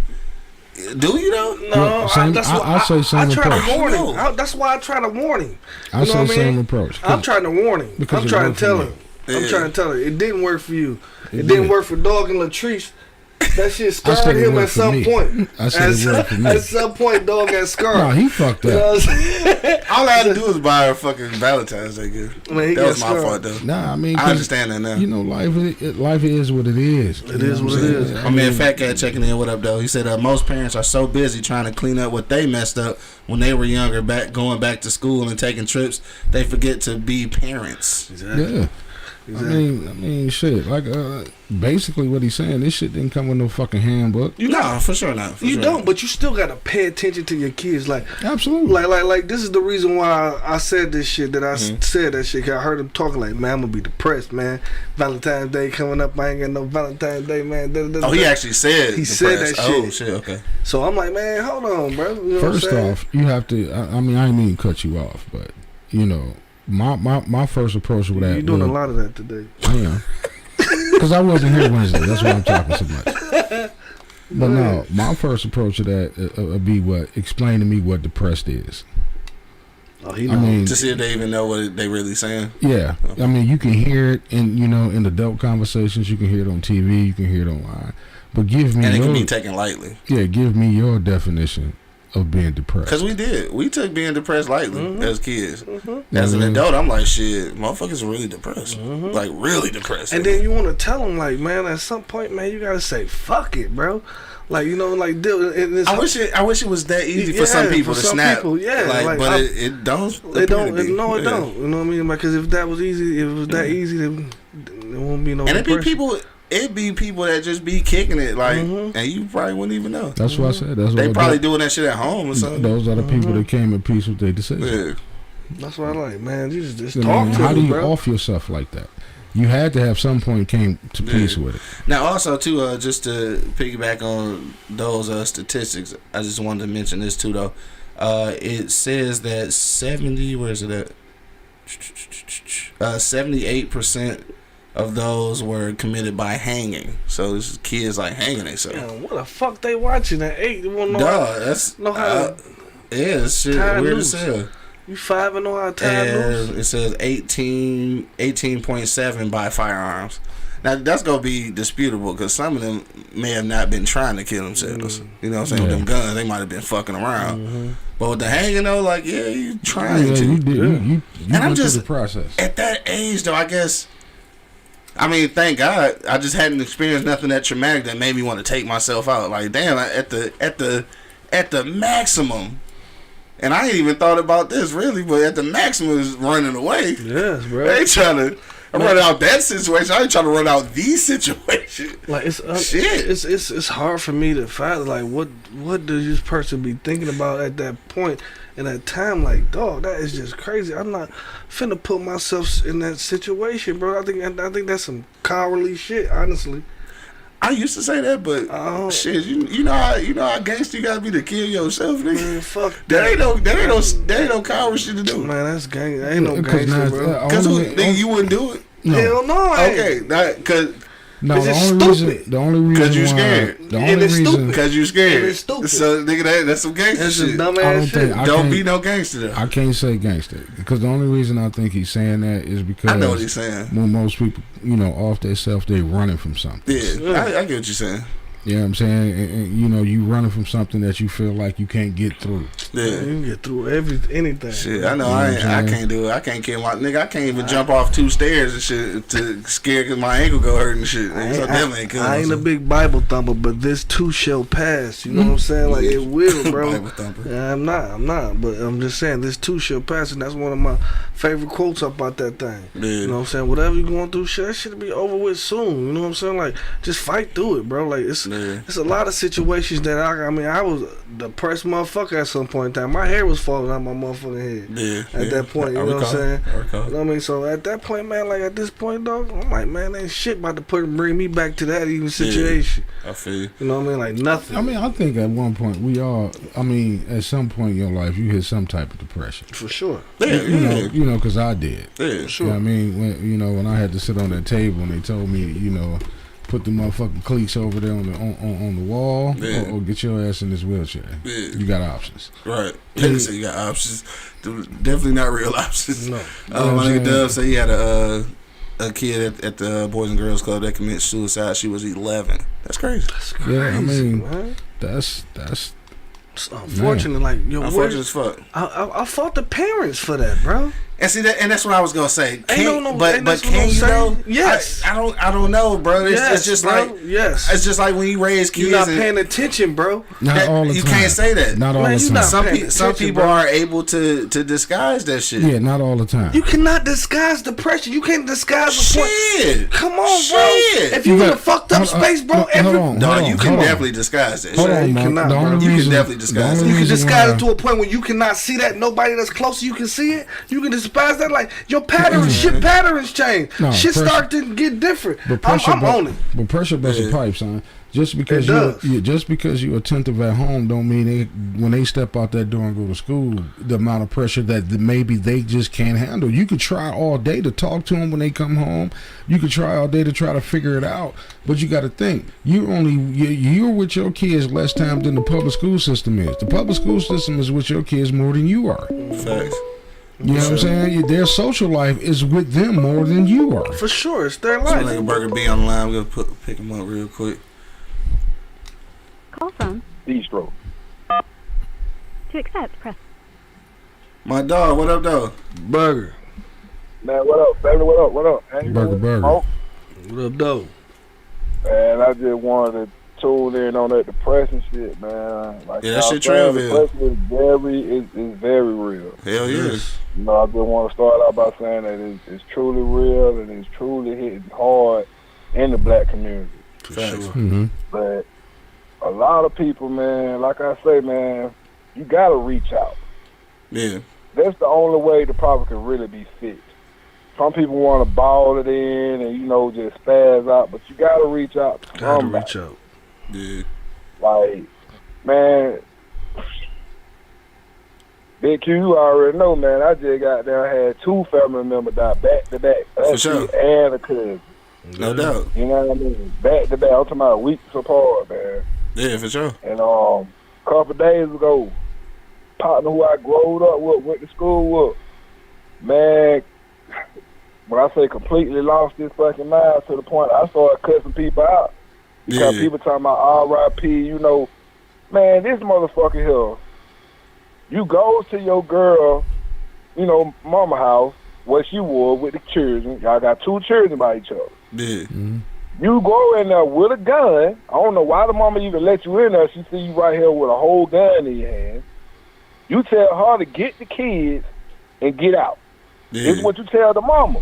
Do you though? No, I say same I try approach. to warn him. That's why I try to warn him. I say same approach. I'm trying to warn him. I'm trying to tell him. I'm trying to tell her it didn't work for you. It didn't work for Dog and Latrice. That shit scarred him at some point. I said it worked for me. At some point, Dog got scarred. No, he fucked up. All I had to do was buy her fucking Valentine's Day gift. That was my fault though. Nah, I mean, I understand that now. You know, life is what it is. It is what it is. My man Fat Cat checking in. What up, though? He said most parents are so busy trying to clean up what they messed up when they were younger, going back to school and taking trips, they forget to be parents. Exactly. Yeah. Exactly. I mean, shit. Like, basically, what he's saying, this shit didn't come with no fucking handbook. No, for sure not. You don't, but you still gotta pay attention to your kids. Like, absolutely. Like, this is the reason why I said this shit. That I said that shit. Cause I heard him talking like, man, I'm gonna be depressed, man. Valentine's Day coming up. I ain't got no Valentine's Day, man. Oh, he actually said. He said that shit. Oh shit. Okay. So I'm like, man, hold on, bro. You know First off, you have to. I mean, I didn't mean to cut you off, but you know. My first approach with that. You're doing a lot of that today. I am. Because I wasn't here Wednesday. That's why I'm talking so much. But no, my first approach to that would be explain to me what depressed is. Oh, he knows. I mean, to see if they even know what they really saying. Yeah. I mean, you can hear it in adult conversations. You can hear it on TV. You can hear it online. But give me and it can be taken lightly. Yeah, give me your definition of being depressed. Because we took being depressed lightly as kids. As an adult, I'm like, shit, motherfuckers are really depressed. Like, really depressed. And then you want to tell them, like, man, at some point, man, you got to say, fuck it, bro. Like, you know, like, I wish it was that easy for some people to snap. People, but it don't. It don't. No, it don't. You know what I mean? Because if that was easy, if it was that easy, then there won't be no. And it'd be people that just be kicking it, like, and you probably wouldn't even know. That's what I said. They probably doing that shit at home or something. Those are the people that came in peace with their decision. Yeah. That's what I like, man. You just talk to how do you bro. off yourself like that? You had to have some point came to peace with it. Now, also too, just to piggyback on those statistics, I just wanted to mention this too, though. It says that 78% of those were committed by hanging. So this is kids like hanging themselves. Damn, what the fuck they watching at 8? They won't know how yeah, shit weird as hell. You 5 and know how to tie loose? It says 18.7 by firearms. Now that's gonna be disputable because some of them may have not been trying to kill themselves. You know what I'm saying? With them guns, they might have been fucking around. But with the hanging though, like you trying to. You and I'm just the process. At that age though, I guess. I mean, thank God, I just hadn't experienced nothing that traumatic that made me want to take myself out. Like, damn, at the maximum, and I ain't even thought about this really, but at the maximum is running away. Yes, bro. I ain't trying to run out that situation. I ain't trying to run out these situations. Like it's shit. It's hard for me to find like what does this person be thinking about at that point. In that time, like, dog, that is just crazy. I'm not finna put myself in that situation, bro. I think that's some cowardly shit, honestly. I used to say that, but shit, you know how gangster you gotta be to kill yourself, nigga. Man, fuck that ain't no coward shit to do. Man, that's gang. That ain't no gangster, bro. Because you wouldn't do it. No. Hell no. Okay, because. No, the only reason because you scared. Because you scared. It's stupid. So nigga, that's some gangster shit. Dumbass shit. Don't be no gangster though. I can't say gangster because the only reason I think he's saying that is because I know what he's saying. When most people, off their self, they running from something. Yeah, I get what you're saying. You know what I'm saying? And, you running from something that you feel like you can't get through. Yeah, you can get through anything. Shit, I know. I can't do it. I can't kill my nigga. I can't even jump off 2 stairs and shit to scare because my ankle go hurt and shit. I ain't a big Bible thumper, but this too shall pass. You know what I'm saying? Like it will, bro. Bible thumper. Yeah, I'm not. But I'm just saying this too shall pass, and that's one of my favorite quotes about that thing. Yeah. You know what I'm saying? Whatever you're going through, shit, that shit'll be over with soon. You know what I'm saying? Like just fight through it, bro. Like it's it's a lot of situations that I mean, I was depressed motherfucker at some point in time. My hair was falling out my motherfucking head at that point. You know what I'm saying? You know what I mean? So at that point, man, like at this point, dog, I'm like, man, ain't shit about to bring me back to that even situation. I feel you. You know what I mean? Like nothing. I mean, I think at one point at some point in your life, you hit some type of depression. For sure. You know, because I did. Yeah, sure. You know what I mean, when I had to sit on that table and they told me, put the motherfucking cleats over there on the wall, or get your ass in this wheelchair. Yeah. You got options. Right. They say you got options. Definitely not real options. No. My nigga Dub said he had a kid at the Boys and Girls Club that committed suicide. She was 11. That's crazy. Yeah, I mean, man. That's unfortunate. Man. Like, unfortunate as fuck. I fought the parents for that, bro. And see that, and that's what I was gonna say. But can you say? though? Yes. I don't know, bro. It's just bro. like it's just like when you raise kids. You're not paying attention, bro. Not all the you time. Can't say that. Not all the time. Some people are able to disguise that shit. Yeah, not all the time. You cannot disguise depression. You can't disguise shit. Come on, bro. If you in a fucked up space, bro, you can definitely disguise that. Hold on, you cannot. You can definitely disguise it. You can disguise it to a point where you cannot see that. Nobody that's close to you can see it. You can disguise that like. Your patterns, shit patterns change. No, shit start to get different. I'm on it. But pressure busts a pipe, son. Just because you're attentive at home don't mean when they step out that door and go to school, the amount of pressure that maybe they just can't handle. You could try all day to talk to them when they come home. You could try all day to try to figure it out. But you got to think, you're with your kids less time than the public school system is. The public school system is with your kids more than you are. Facts. You know what I'm saying? Their social life is with them more than you are. For sure, it's their life. Like a Burger B on the line. We're gonna pick him up real quick. Call from Bistro. To accept, press. My dog, what up, dog? Burger. Man, what up, baby? What up? Burger. What up, dog? Man, I just wanted to tune in on that depression shit, man. Like, that shit real. Depression is very real. Hell yes. I just want to start out by saying that it's truly real and it's truly hitting hard in the black community. For sure. Mm-hmm. But a lot of people, man, like I say, man, you gotta reach out. Yeah. That's the only way the problem can really be fixed. Some people want to ball it in and, just spaz out, but you gotta reach out to somebody. Reach out. Yeah. Like, man, Big Q, you already know, man. I just got down, had 2 family members die back to back. For sure. And a cousin. No doubt. You know what I mean? Back to back. I'm talking about weeks apart, man. Yeah, for sure. And a couple days ago, partner who I growed up with, went to school with, man, when I say completely lost his fucking mind to the point I started cussing people out. Because people talking about R.I.P., man, this motherfucker here, you go to your girl, mama house, where she was with the children. Y'all got 2 children by each other. Yeah. Mm-hmm. You go in there with a gun. I don't know why the mama even let you in there. She see you right here with a whole gun in your hand. You tell her to get the kids and get out. Yeah. This is what you tell the mama.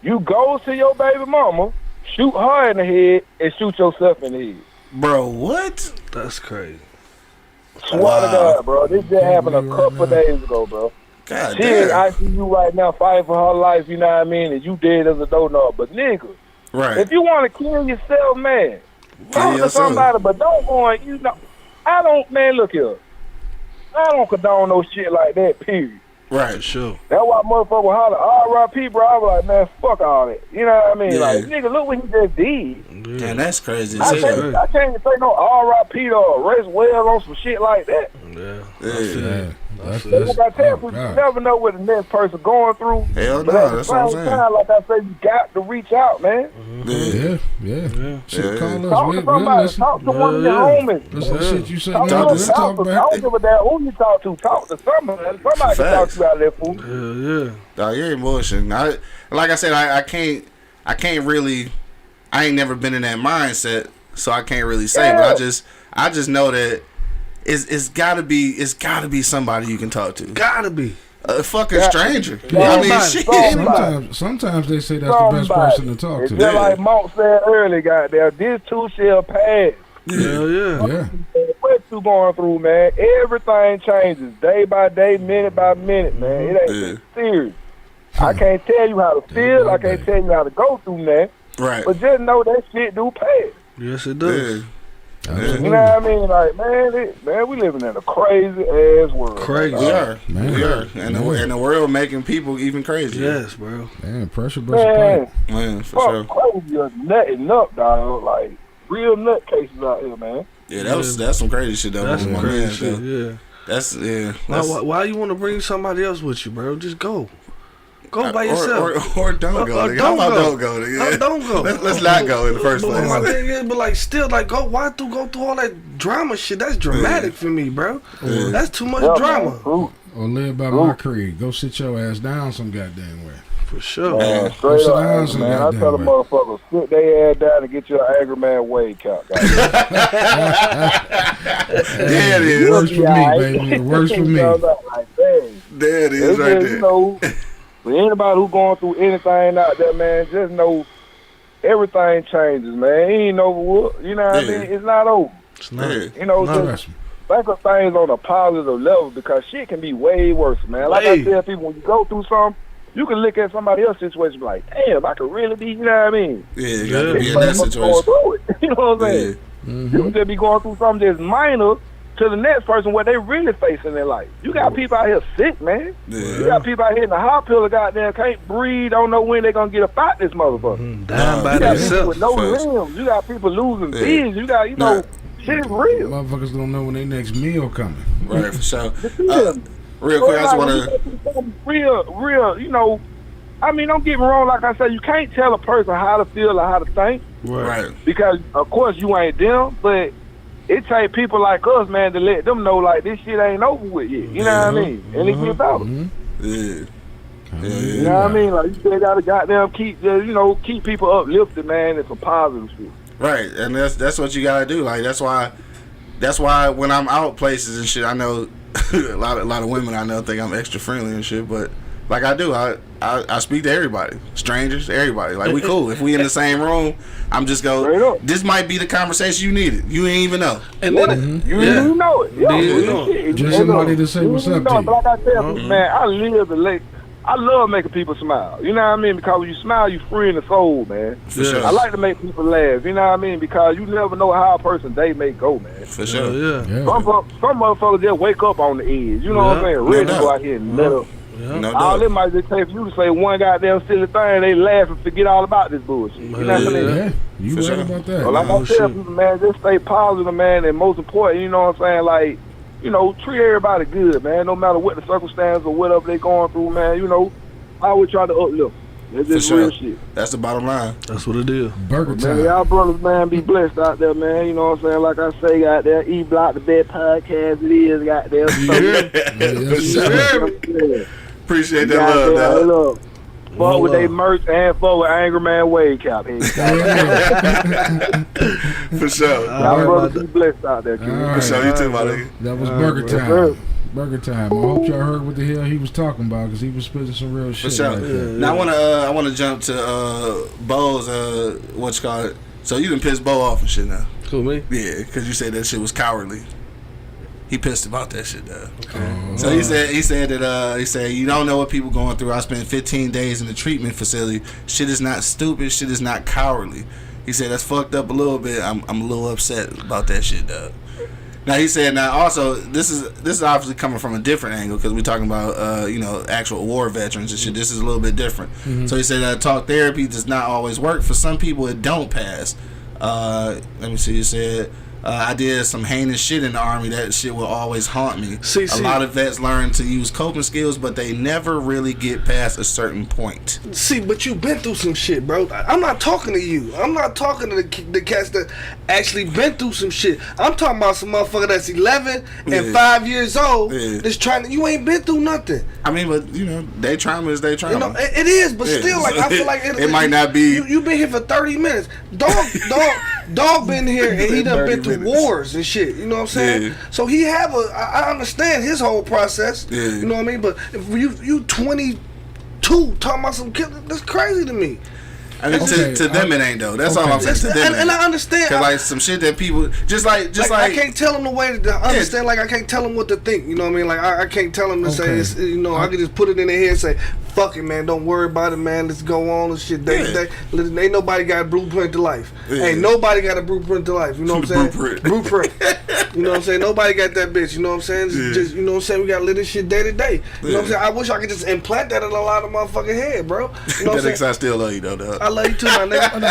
You go to your baby mama, shoot her in the head, and shoot yourself in the head. Bro, what? That's crazy. Swear to God, bro. This just happened a couple days ago, bro. God she damn. in ICU right now fighting for her life, you know what I mean? And you dead as a donut. But nigga, right. If you want to kill yourself, man, talk to somebody, but don't go on, I don't, man, look here. I don't condone no shit like that, period. Right. Sure. That's why motherfucker holler, R.I.P., bro. I was like, man, fuck all that. You know what I mean? Yeah. Like, nigga, look what he just did. Man, that's crazy. I can't even say no R.I.P. or rest well on some shit like that. Yeah. You never know what the next person going through. Hell but no, that's what I'm saying. Time, like I said, you got to reach out, man. Yeah. Shit, call us. Talk to somebody. Talk to one of your homies. That's that shit you say. I don't give a damn who you talk to. Talk to somebody. Somebody can talk to you out of that fool. Yeah. Nah, you ain't bullshitting. Like I said, I can't really. I ain't never been in that mindset, so I can't really say. Yeah. But I just know that it's gotta be somebody you can talk to. Gotta be. a fucking stranger. Yeah, I mean, shit. Sometimes they say that's the best person to talk It's to. just like Monk said earlier, goddamn. This too shall pass. Yeah. What you going through, man? Everything changes day by day, minute by minute, man. It ain't serious. I can't tell you how to feel. I can't tell you how to go through that. Right. But just know that shit do pass. Yes, it does. You know what I mean? Like, man, we living in a crazy ass world. Crazy. We are. Man. We are. And the world making people even crazier. Yes, bro. Man, pressure busts a pipe. Man, for sure. Crazy or nutting up, dog. Like, real nut cases out here, man. Yeah, that's some crazy shit, though. That's some my crazy man, shit, though. Now, why you want to bring somebody else with you, bro? Just go. Go by yourself. Or don't go. How about don't go? Nigga? Don't go. Let's not go in the first place. My thing is, but like, still, like, go through all that drama shit? That's dramatic for me, bro. That's too much drama. Or live by my creed. Go sit your ass down some goddamn way. For sure. Man, straight up, man. I tell the motherfuckers, sit their ass down and get your angry man weight count. Yeah, it is. Works for me, baby. It works for me. There it is, right there. You know, for anybody who going through anything out there, man, just know everything changes, man. It ain't over. You know what I mean? It's not over. It's not. You know, just think of things on a positive level because shit can be way worse, man. Like I tell people, when you go through something, you can look at somebody else's situation and be like, damn, I could really be, you know what I mean? Yeah, you got to be in that situation. You know what I'm saying? You can just be going through something that's minor to the next person what they really facing in their life. You got people out here sick, man. You got people out here in the hospital, goddamn, can't breathe, don't know when they're going to get up out this motherfucker. Down by you got people themselves. with no limbs. You got people losing vision. You got, you know, shit is real. Motherfuckers don't know when their next meal coming. Right, for sure. Real quick, I just want to... Real, you know, I mean, don't get me wrong, like I said, you can't tell a person how to feel or how to think. Right. Because, of course, you ain't them, but it take people like us, man, to let them know, like, this shit ain't over with yet. You know what I mean? And it gets better. You know what I mean? Like, you still got to goddamn keep people uplifted, man, and some positive shit. Right, and that's what you got to do. Like, that's why when I'm out places and shit, I know a lot of women I know think I'm extra friendly and shit, but like I do, I speak to everybody, strangers, everybody. Like, we cool. If we in the same room, I'm just go. This might be the conversation you needed. You ain't even know. And then you didn't know it. Yeah, just somebody to say what's up to you. But like I tell people, man, I love making people smile. You know what I mean? Because when you smile, you free in the soul, man. For sure. I like to make people laugh. You know what I mean? Because you never know how a person's day may go, man. For sure. Some motherfuckers just wake up on the edge. You know what I'm saying? Ready to go out here and let up. All it might just take for you to say one goddamn silly thing, they laugh and forget all about this bullshit. You know what I mean? Yeah, you right about that. Well, like I tell people, man, just stay positive, man, and most important, you know what I'm saying, like, you know, treat everybody good, man, no matter what the circumstance or whatever they going through, man, you know, I always try to uplift. That's just real shit. That's the bottom line. That's what it is. Burger time. Man, y'all brothers, man, be blessed out there, man. You know what I'm saying? Like I say, out there, E-Block, the best podcast it is, out there. Appreciate that love, dog. Fuck with they merch and fuck with Angry Man Wade Cap. For sure. Y'all brothers be blessed out there, kid. For sure, you too, my nigga. That was burger time. Burger time. I hope y'all heard what the hell he was talking about because he was spitting some real shit. For sure. Like that. Now I wanna jump to Bo's what you call it. So you done pissed Bo off and shit now. Who, me? Yeah, because you said that shit was cowardly. He pissed about that shit though. Okay. So he said you don't know what people going through. I spent 15 days in the treatment facility. Shit is not stupid. Shit is not cowardly. He said that's fucked up a little bit. I'm a little upset about that shit though. Now he said also this is obviously coming from a different angle because we're talking about actual war veterans and shit. This is a little bit different. Mm-hmm. So he said that talk therapy does not always work. For some people it don't pass. Let me see. He said I did some heinous shit in the Army. That shit will always haunt me. A lot of vets learn to use coping skills, but they never really get past a certain point. See, but you've been through some shit, bro. I'm not talking to you. I'm not talking to the cats that actually been through some shit. I'm talking about some motherfucker that's 11 and 5 years old that's trying to... You ain't been through nothing. I mean, but, they trauma is they trauma. You know, it is, but still, like, I feel like... It might not be... You been here for 30 minutes. Dog, Dog been here and he done been 30 through minutes. wars and shit. You know what I'm saying? Yeah. So he have I understand his whole process. Yeah. You know what I mean? But if you 22 talking about some killer, that's crazy to me. I mean, to them it ain't though. That's all I'm saying. To them, And I understand. Cause like some shit that people just like I can't tell them the way to understand. Like I can't tell them what to think. You know what I mean? Like I can't tell them to say it's, you know, I can just put it in their head and say, fuck it, man, don't worry about it, man, let's go on and shit day to day. Ain't nobody got a blueprint to life. Ain't nobody got a blueprint to life. You know what I'm saying? Blueprint. You know what I'm saying? Nobody got that bitch. You know what I'm saying? Just you know what I'm saying? We gotta live this shit day to day. You know what I'm saying? I wish I could just implant that in a lot of motherfucking head, bro. You know what I'm saying? I still love you though, dog. I love you too, my nigga. I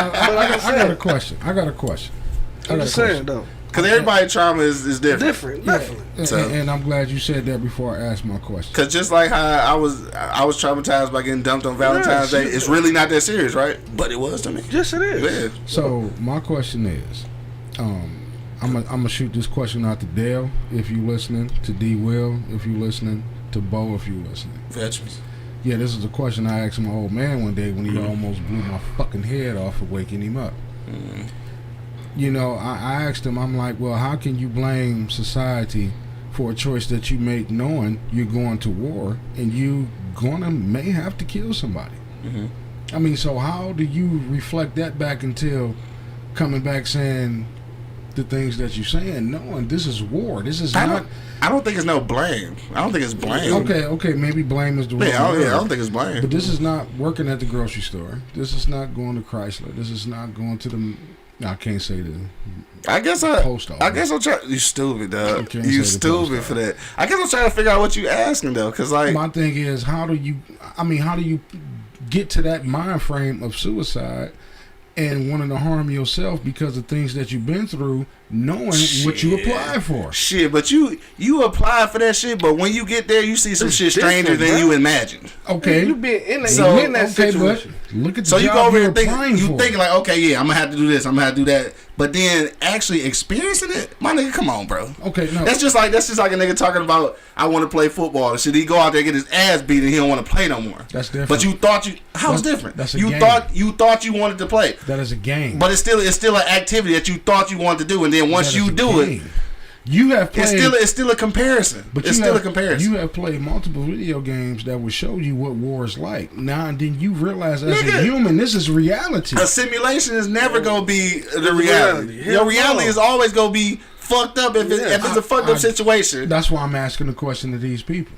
got a question. I'm just saying though. Because everybody's trauma is different. Definitely. So, and I'm glad you said that before I asked my question. Because just like how I was traumatized by getting dumped on Valentine's Day, it's really not that serious, right? But it was to me. Yes, it is. Yeah. So my question is, I'm gonna shoot this question out to Dale if you listening, to D Will if you listening, to Bo if you listening. Veterans. Yeah, this is a question I asked my old man one day when he almost blew my fucking head off for waking him up. You know, I asked him, I'm like, well, how can you blame society for a choice that you make knowing you're going to war and you may have to kill somebody? I mean, so how do you reflect that back until coming back saying the things that you're saying, knowing this is war? This is not... I don't think it's no blame. I don't think it's blame. Okay, maybe blame is the wrong word. I don't think it's blame. But this is not working at the grocery store. This is not going to Chrysler. This is not going to the... I can't say the post office. I guess I'm trying... You stupid, dog. You stupid for that. I guess I'm trying to figure out what you asking, though, because, like... My thing is, how do you get to that mind frame of suicide and wanting to harm yourself because of things that you've been through, knowing what you applied for? Shit, but you applied for that shit, but when you get there, you see some shit stranger than you imagined. Okay. You been in that situation. But look at the so you go over here thinking like, okay, yeah, I'm gonna have to do this, I'm gonna have to do that, but then actually experiencing it, my nigga, come on, bro. Okay, no. That's just like a nigga talking about, I want to play football. Should he go out there and get his ass beat and he don't want to play no more? That's different. But you thought how is different? That's a you game. thought you wanted to play. That is a game. But it's still an activity that you thought you wanted to do, and then once you do it, you have played. It's still a comparison. But it's still a comparison. You have played multiple video games that will show you what war is like. Now and then you realize as a human, this is reality. A simulation is never gonna be the reality. Your reality is always gonna be fucked up if it's a fucked up situation. That's why I'm asking the question to these people.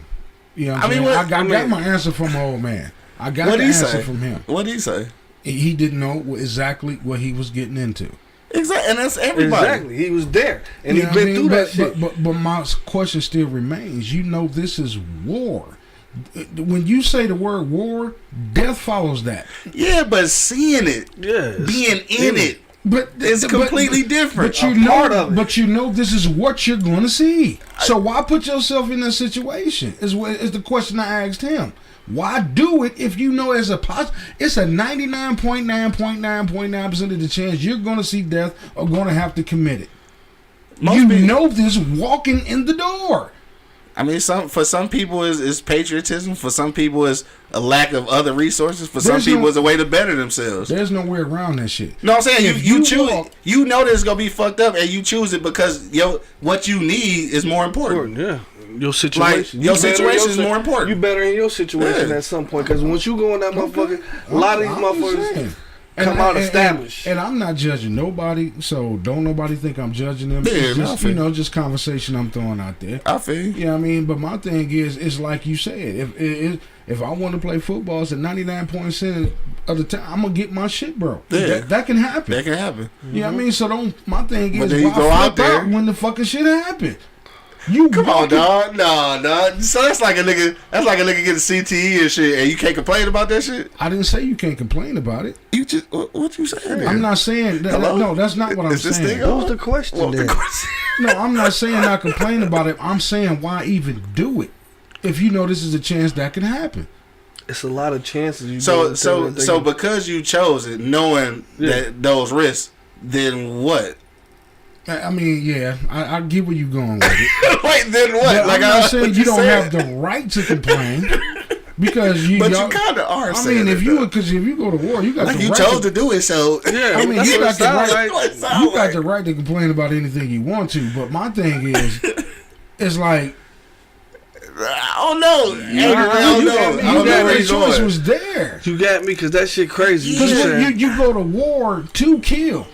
You know what I'm saying? I got my answer from my old man. I got the answer from him. What did he say? He didn't know exactly what he was getting into. Exactly, and that's everybody. Exactly, he was there, and he's been through that shit. But my question still remains. You know, this is war. When you say the word war, death follows that. Yeah, but seeing it, being in it, but it's completely different. But you know, this is what you're going to see. So why put yourself in that situation? Is the question I asked him. Why do it if you know it's a 99.9.9.9% of the chance you're going to see death or going to have to commit it? You know this walking in the door. I mean, for some people is patriotism. For some people is a lack of other resources. For some people is a way to better themselves. There's no way around that shit. No, I'm saying you choose it. You know that it's gonna be fucked up, and you choose it because what you need is more important. Yeah. Your situation, your situation is more important. You better in your situation at some point, because once you go in that motherfucker, a lot of these motherfuckers come out established. And I'm not judging nobody, so don't nobody think I'm judging them. Yeah, it's just, just conversation I'm throwing out there. I feel you. You know what I mean? But my thing is, it's like you said, if I want to play football, it's at 99% of the time, I'm gonna get my shit, bro. Yeah. That can happen. That can happen. You know what I mean? So my thing is, you go out there when the fucking shit happen. Come on, dog. No, dog. So that's like a nigga getting CTE and shit, and you can't complain about that shit. I didn't say you can't complain about it. You just what you saying? I'm not saying that. No, that's not what I'm saying. What was the question? No, I'm not saying not complain about it. I'm saying why even do it if you know this is a chance that can happen. It's a lot of chances. So because you chose it, knowing that those risks, then what? I mean, yeah, I get where you're going with it. Wait, then what? But I'm not saying you don't have the right to complain. Because you kind of are. I mean, if you go to war, you got like the you right chose to do it. So Yeah, I mean, you got the right. You got right. the right to complain about anything you want to. But my thing is, it's like. I don't know. The choice was there. You got me because that shit crazy. Because you go to war to kill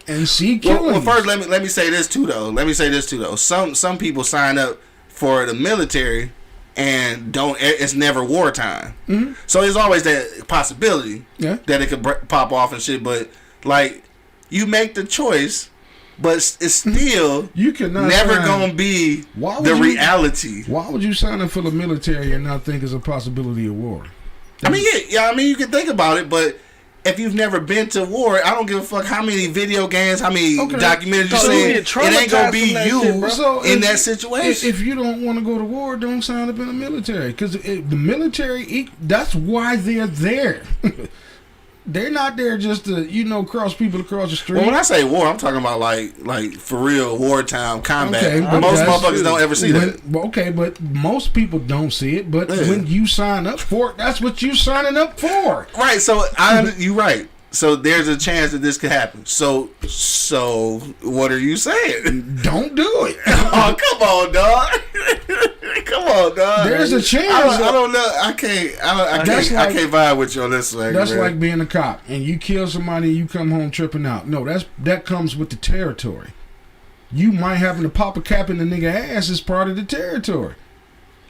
and see killing. Well, first let me say this too though. Some people sign up for the military and don't. It's never wartime. Mm-hmm. So there's always that possibility that it could pop off and shit. But like you make the choice. But it's still you cannot never gonna be the reality. Why would you sign up for the military and not think it's a possibility of war? I mean, I mean, you can think about it, but if you've never been to war, I don't give a fuck how many video games, how many documentaries you see. It ain't gonna be you in that situation. If you don't want to go to war, don't sign up in the military because the military. That's why they're there. They're not there just to, cross people across the street. Well, when I say war, I'm talking about like for real wartime combat. Okay, most motherfuckers don't ever see that. Okay, but most people don't see it. But when you sign up for it, that's what you're signing up for. Right. So you're right. So there's a chance that this could happen. So what are you saying? Don't do it. Oh, come on, dog. Come on, dog. There's a chance. I don't know. I can't vibe with you on this one. That's like being a cop and you kill somebody and you come home tripping out. No, that comes with the territory. You might happen to pop a cap in the nigga ass as part of the territory.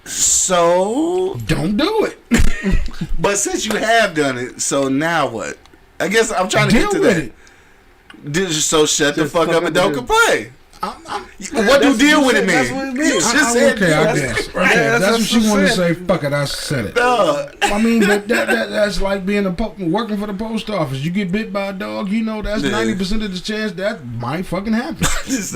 So don't do it. But since you have done it, so now what? I guess I'm trying to get to that. So shut the fuck up and don't complain. What do deal with it mean? That's what it means. Okay, I guess. Okay, that's what she wanted to say. Fuck it, I said it. No. I mean, but that's like being working for the post office. You get bit by a dog, that's 90% of the chance that might fucking happen.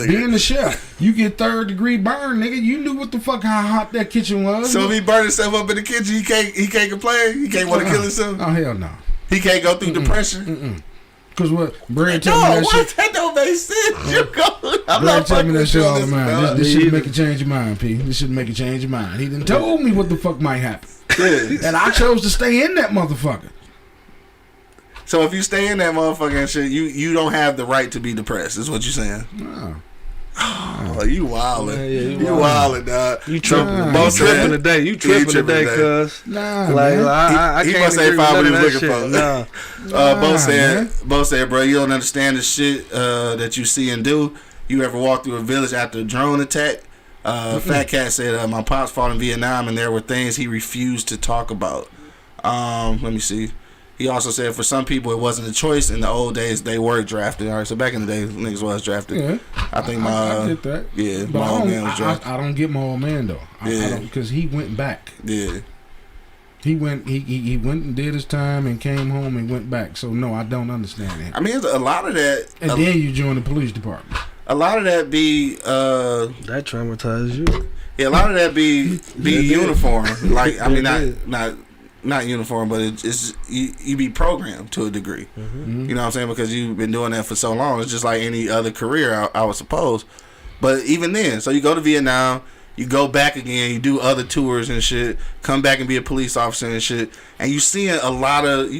Being the chef, you get 3rd-degree burn, nigga. You knew what the fuck how hot that kitchen was. So if he burned himself up in the kitchen, he can't complain. He can't want to kill himself. Oh hell no. He can't go through depression. Because what Brad tell me that shit. That don't make sense. Brad tell me that shit all the time. This should make you change your mind, P. This should make you change your mind. He done told me what the fuck might happen. And I chose to stay in that motherfucker. So if you stay in that motherfucker and shit, you don't have the right to be depressed, is what you're saying. No. Oh, you wildin'. You wildin', dog. You tripping today. You tripping today, cuz. Nah, like, man. I he can't must say 5 what he was looking for. Nah. Bo said, bro, you don't understand the shit that you see and do. You ever walk through a village after a drone attack? Fat Cat said, my pops fought in Vietnam and there were things he refused to talk about. Let me see. He also said for some people it wasn't a choice. In the old days they were drafted. All right, so back in the day niggas was drafted. Yeah, I think I get that. Yeah, but my old man was drafted. I don't get my old man though. Because he went back. Yeah. He went and did his time and came home and went back. So no, I don't understand that. I mean, a lot of that. And then you join the police department. A lot of that be that traumatizes you. Yeah, a lot of that be uniform. Like I mean, not uniform, but it's you be programmed to a degree. Mm-hmm. You know what I'm saying? Because you've been doing that for so long. It's just like any other career, I would suppose. But even then, so you go to Vietnam, you go back again, you do other tours and shit, come back and be a police officer and shit, and you seeing a lot of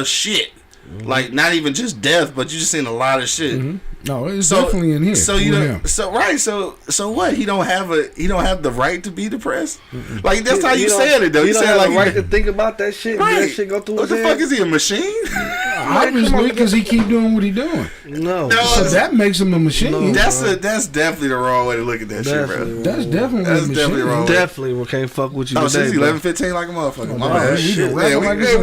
shit. Mm-hmm. Like not even just death, but you just seeing a lot of shit. Mm-hmm. No, it's definitely in here. So you know, so what? He don't have the right to be depressed. Mm-mm. Like that's how you saying it though. You don't have like the right to think about that shit. Right. That shit go through what his the head. fuck is he, a machine? Obviously, because he keep doing what he doing. No, so that makes him a machine. No, that's definitely the wrong way to look at that shit, bro. That's definitely wrong. Definitely, we can't fuck with you. Oh, today, since 11:15 like a motherfucker. My bad. We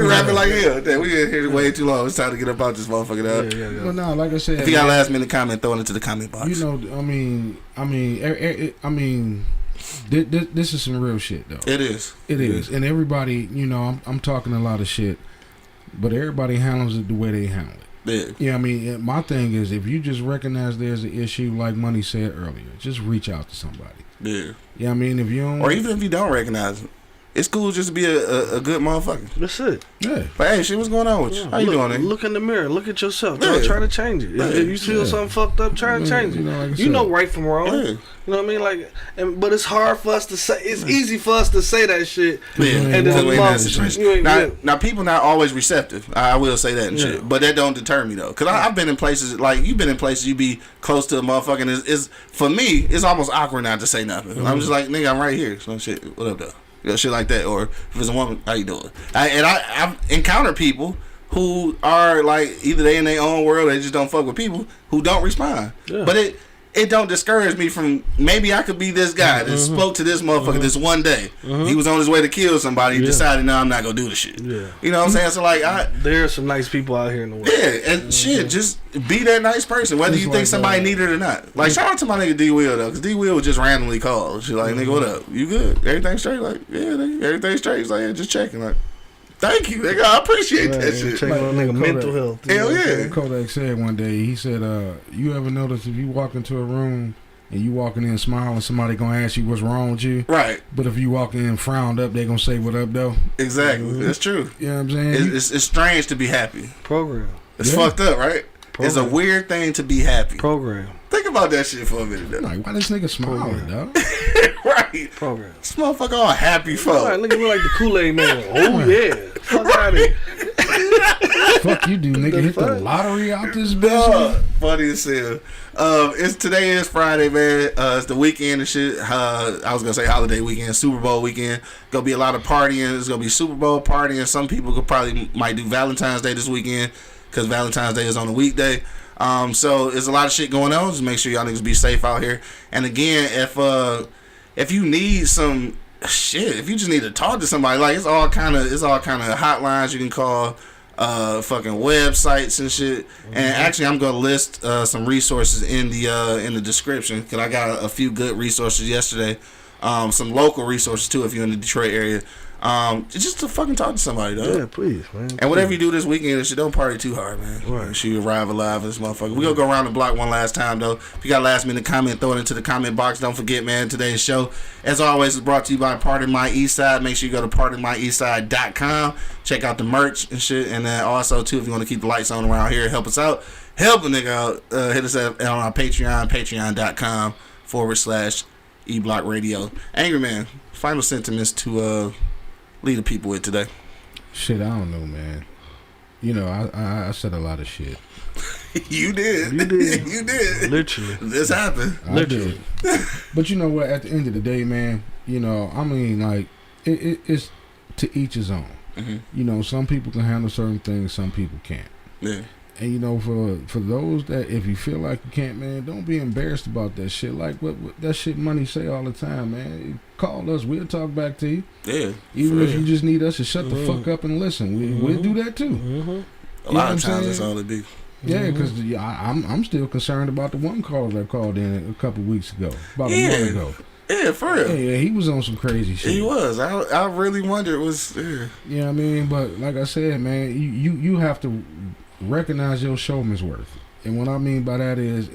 rapping like hell. We in here way too long. It's time to get up out this motherfucker out. Yeah. Well, no, like I said, if you got a last minute comment, throw it into the comment box. You know, I mean, this is some real shit though. It is, and everybody, you know, I'm talking a lot of shit, but everybody handles it the way they handle it. Yeah, I mean, my thing is, if you just recognize there's an issue, like Money said earlier, just reach out to somebody. Yeah, I mean, if you don't, or even if you don't recognize it, it's cool just to be a good motherfucker. That's it. Yeah. But hey, shit, what's going on with you? How you doing, nigga? Look in the mirror. Look at yourself. Yeah. Try to change it. If you feel something fucked up, try to change it. You know right from wrong. Yeah. You know what I mean? Like, but it's hard for us to say. It's easy for us to say that shit. Yeah. And then now, people not always receptive. I will say that and shit. But that don't deter me though, because I've been in places like you've been in places you be close to a motherfucker. And is for me, it's almost awkward not to say nothing. I'm just like, nigga, I'm right here. So shit, what up though? You know, shit like that. Or if it's a woman, how you doing? I've encountered people who are like either they in their own world, they just don't fuck with people who don't respond. Yeah. But it don't discourage me from maybe I could be this guy that spoke to this motherfucker this one day. He was on his way to kill somebody. He decided, no, I'm not gonna do the shit. Yeah. You know what I'm saying? So like, there are some nice people out here in the world. Yeah, and shit, just be that nice person, whether you think somebody need it or not. Like, shout out to my nigga D Will though, because D Will would just randomly call. She like, nigga, what up? You good? Everything straight? Like, yeah, nigga, everything straight. He's like, yeah, just checking. Like, thank you, nigga. I appreciate that shit. Checking on nigga mental health. Hell yeah. Kodak said one day, he said, you ever notice if you walk into a room and you walking in smiling, somebody gonna ask you what's wrong with you? Right. But if you walk in frowned up, they gonna say what up though? Exactly. That's true. You know what I'm saying? It's strange to be happy. Program. It's fucked up, right? It's a weird thing to be happy. Program. Think about that shit for a minute though. Like, why this nigga smiling, though? Right. Program. This motherfucker all happy fuck. Right, look at me like the Kool-Aid man. Oh yeah. Fuck out of here. Fuck you do, nigga. Hit the lottery out this bitch. Funny as hell. Today is Friday, man. It's the weekend and shit. I was gonna say holiday weekend, Super Bowl weekend. Gonna be a lot of partying. It's gonna be Super Bowl partying. Some people might do Valentine's Day this weekend because Valentine's Day is on a weekday. So there's a lot of shit going on. Just make sure y'all niggas be safe out here. And again, if you need some shit, if you just need to talk to somebody, like it's all kind of hotlines you can call, fucking websites and shit. And actually, I'm gonna list some resources in the description because I got a few good resources yesterday. Some local resources too if you're in the Detroit area. Just to fucking talk to somebody though. Yeah, please, man. And whatever you do this weekend, shit, don't party too hard, man. Right. Sure you arrive alive in this motherfucker. We gonna go around the block one last time though. If you got a last minute comment, throw it into the comment box. Don't forget, man, today's show, as always, is brought to you by Pardon My Eastside. Make sure you go to pardonmyeastside.com. Check out the merch and shit. And then also too, if you want to keep the lights on around here, help us out. Help a nigga out. Hit us up on our Patreon, patreon.com/eBlock Radio. Angry Man, final sentiments to lead the people with today. Shit, I don't know, man. You know, I said a lot of shit. You did. You did. Literally. This happened. Literally. But you know what? At the end of the day, man, you know, I mean, like, it's to each his own. Mm-hmm. You know, some people can handle certain things, some people can't. Yeah. And you know, for those that if you feel like you can't, man, don't be embarrassed about that shit. Like what that shit Money say all the time, man. Call us, we'll talk back to you. Yeah. Even if you just need us to shut the fuck up and listen, we'll do that too. Mm-hmm. A lot of times that's all it be. Yeah, because I'm still concerned about the one caller that called in a couple weeks ago, about a month ago. Yeah, for real. Yeah, he was on some crazy shit. He was. I really wondered was. Yeah. You know what I mean? But like I said, man, you have to recognize your showman's worth. And what I mean by that is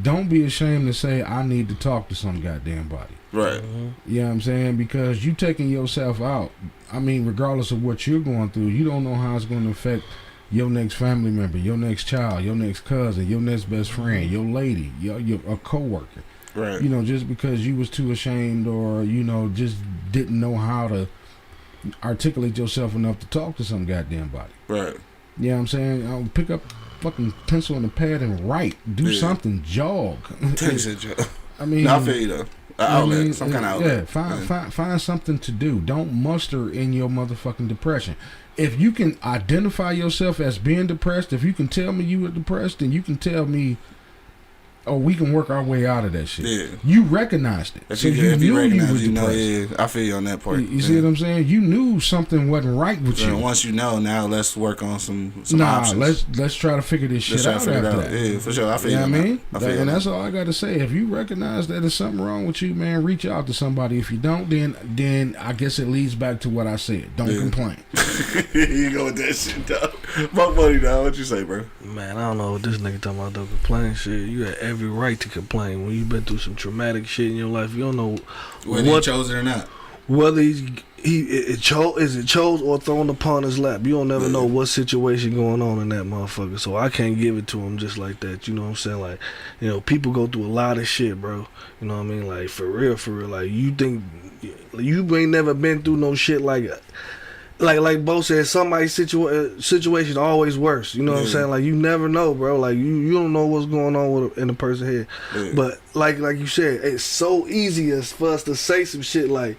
don't be ashamed to say I need to talk to some goddamn body. Right. Mm-hmm. You know what I'm saying? Because you taking yourself out, I mean, regardless of what you're going through, you don't know how it's going to affect your next family member, your next child, your next cousin, your next best friend, your lady, a coworker. Right. You know, just because you was too ashamed or, you know, just didn't know how to articulate yourself enough to talk to some goddamn body. Right. You know what I'm saying? I'll pick up fucking pencil and a pad and write. Do something. Jog. I mean, I feel you though. Outlet, some kind of outlet. Yeah, find something to do. Don't muster in your motherfucking depression. If you can identify yourself as being depressed, if you can tell me you were depressed, then you can tell me, oh, we can work our way out of that shit. Yeah. You recognized it. So you knew you was depressed. Yeah, I feel you on that part. You see what I'm saying? You knew something wasn't right with you. Once you know, now let's work on some options. Let's try to figure this shit out after that. Yeah, for sure. I feel you know what I mean? And that's all I got to say. If you recognize that there's something wrong with you, man, reach out to somebody. If you don't, then I guess it leads back to what I said. Don't complain. You go with that shit, dog. My buddy, dog. What you say, bro? Man, I don't know what this nigga talking about, though. Complain shit. You got every right to complain when you've been through some traumatic shit in your life. You don't know whether you chose it or not. whether it chose or thrown upon his lap. You don't never know what situation going on in that motherfucker. So I can't give it to him just like that. You know what I'm saying? Like, you know, people go through a lot of shit, bro. You know what I mean? Like, for real. Like, you think you ain't never been through no shit like Bo said, somebody's situation always worse. You know what I'm saying? Like, you never know, bro. Like, you don't know what's going on in a person's head. But like you said, it's so easy for us to say some shit like,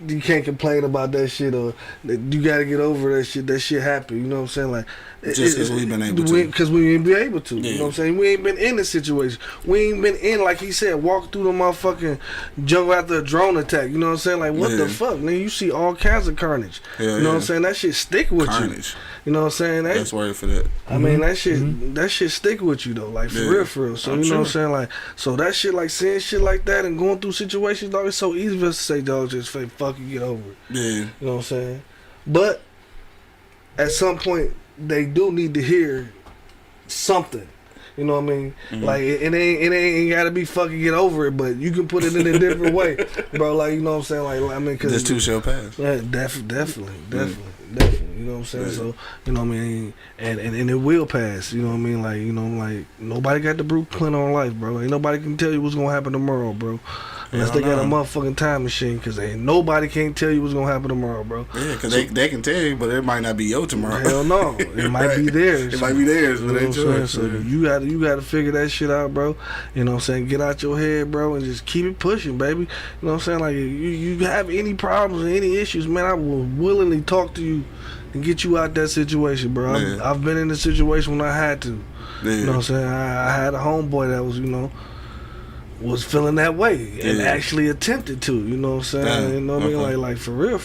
you can't complain about that shit, or you gotta get over that shit. That shit happened. You know what I'm saying? Like, just because we've been able to. Because we ain't be able to. You know what I'm saying? We ain't been in this situation. We ain't been in, like he said, walk through the motherfucking jungle after a drone attack. You know what I'm saying? Like, what the fuck, man? You see all kinds of carnage. You know what I'm saying? That shit stick with you. You know what I'm saying? That's word for that. I mean, that shit stick with you though, like for real. So you know what I'm saying? Like, so that shit, like saying shit like that and going through situations, dog, it's so easy for us to say, dog, just fucking get over it. You know what I'm saying? But at some point, they do need to hear something. You know what I mean? Like, it ain't gotta be fucking get over it, but you can put it in a different way, bro. Like, you know what I'm saying? Like, I mean, cause this too shall pass. Yeah, definitely. You know what I'm saying? So, you know what I mean? And it will pass. You know what I mean? Like, you know, like, nobody got the blueprint on life, bro. Ain't nobody can tell you what's gonna happen tomorrow, bro. Unless they got a motherfucking time machine, because ain't nobody can't tell you what's gonna happen tomorrow, bro. Yeah, because they can tell you, but it might not be your tomorrow. Hell no, it might be theirs. It might be theirs, but you know ain't yours. So you gotta figure that shit out, bro. You know what I'm saying? Get out your head, bro, and just keep it pushing, baby. You know what I'm saying? Like, you have any problems or any issues, man, I will willingly talk to you and get you out that situation, bro. I've been in a situation when I had to. You know what I'm saying? I had a homeboy that was, you know, was feeling that way and actually attempted to, you know what I'm saying? You know what I mean? Like for real,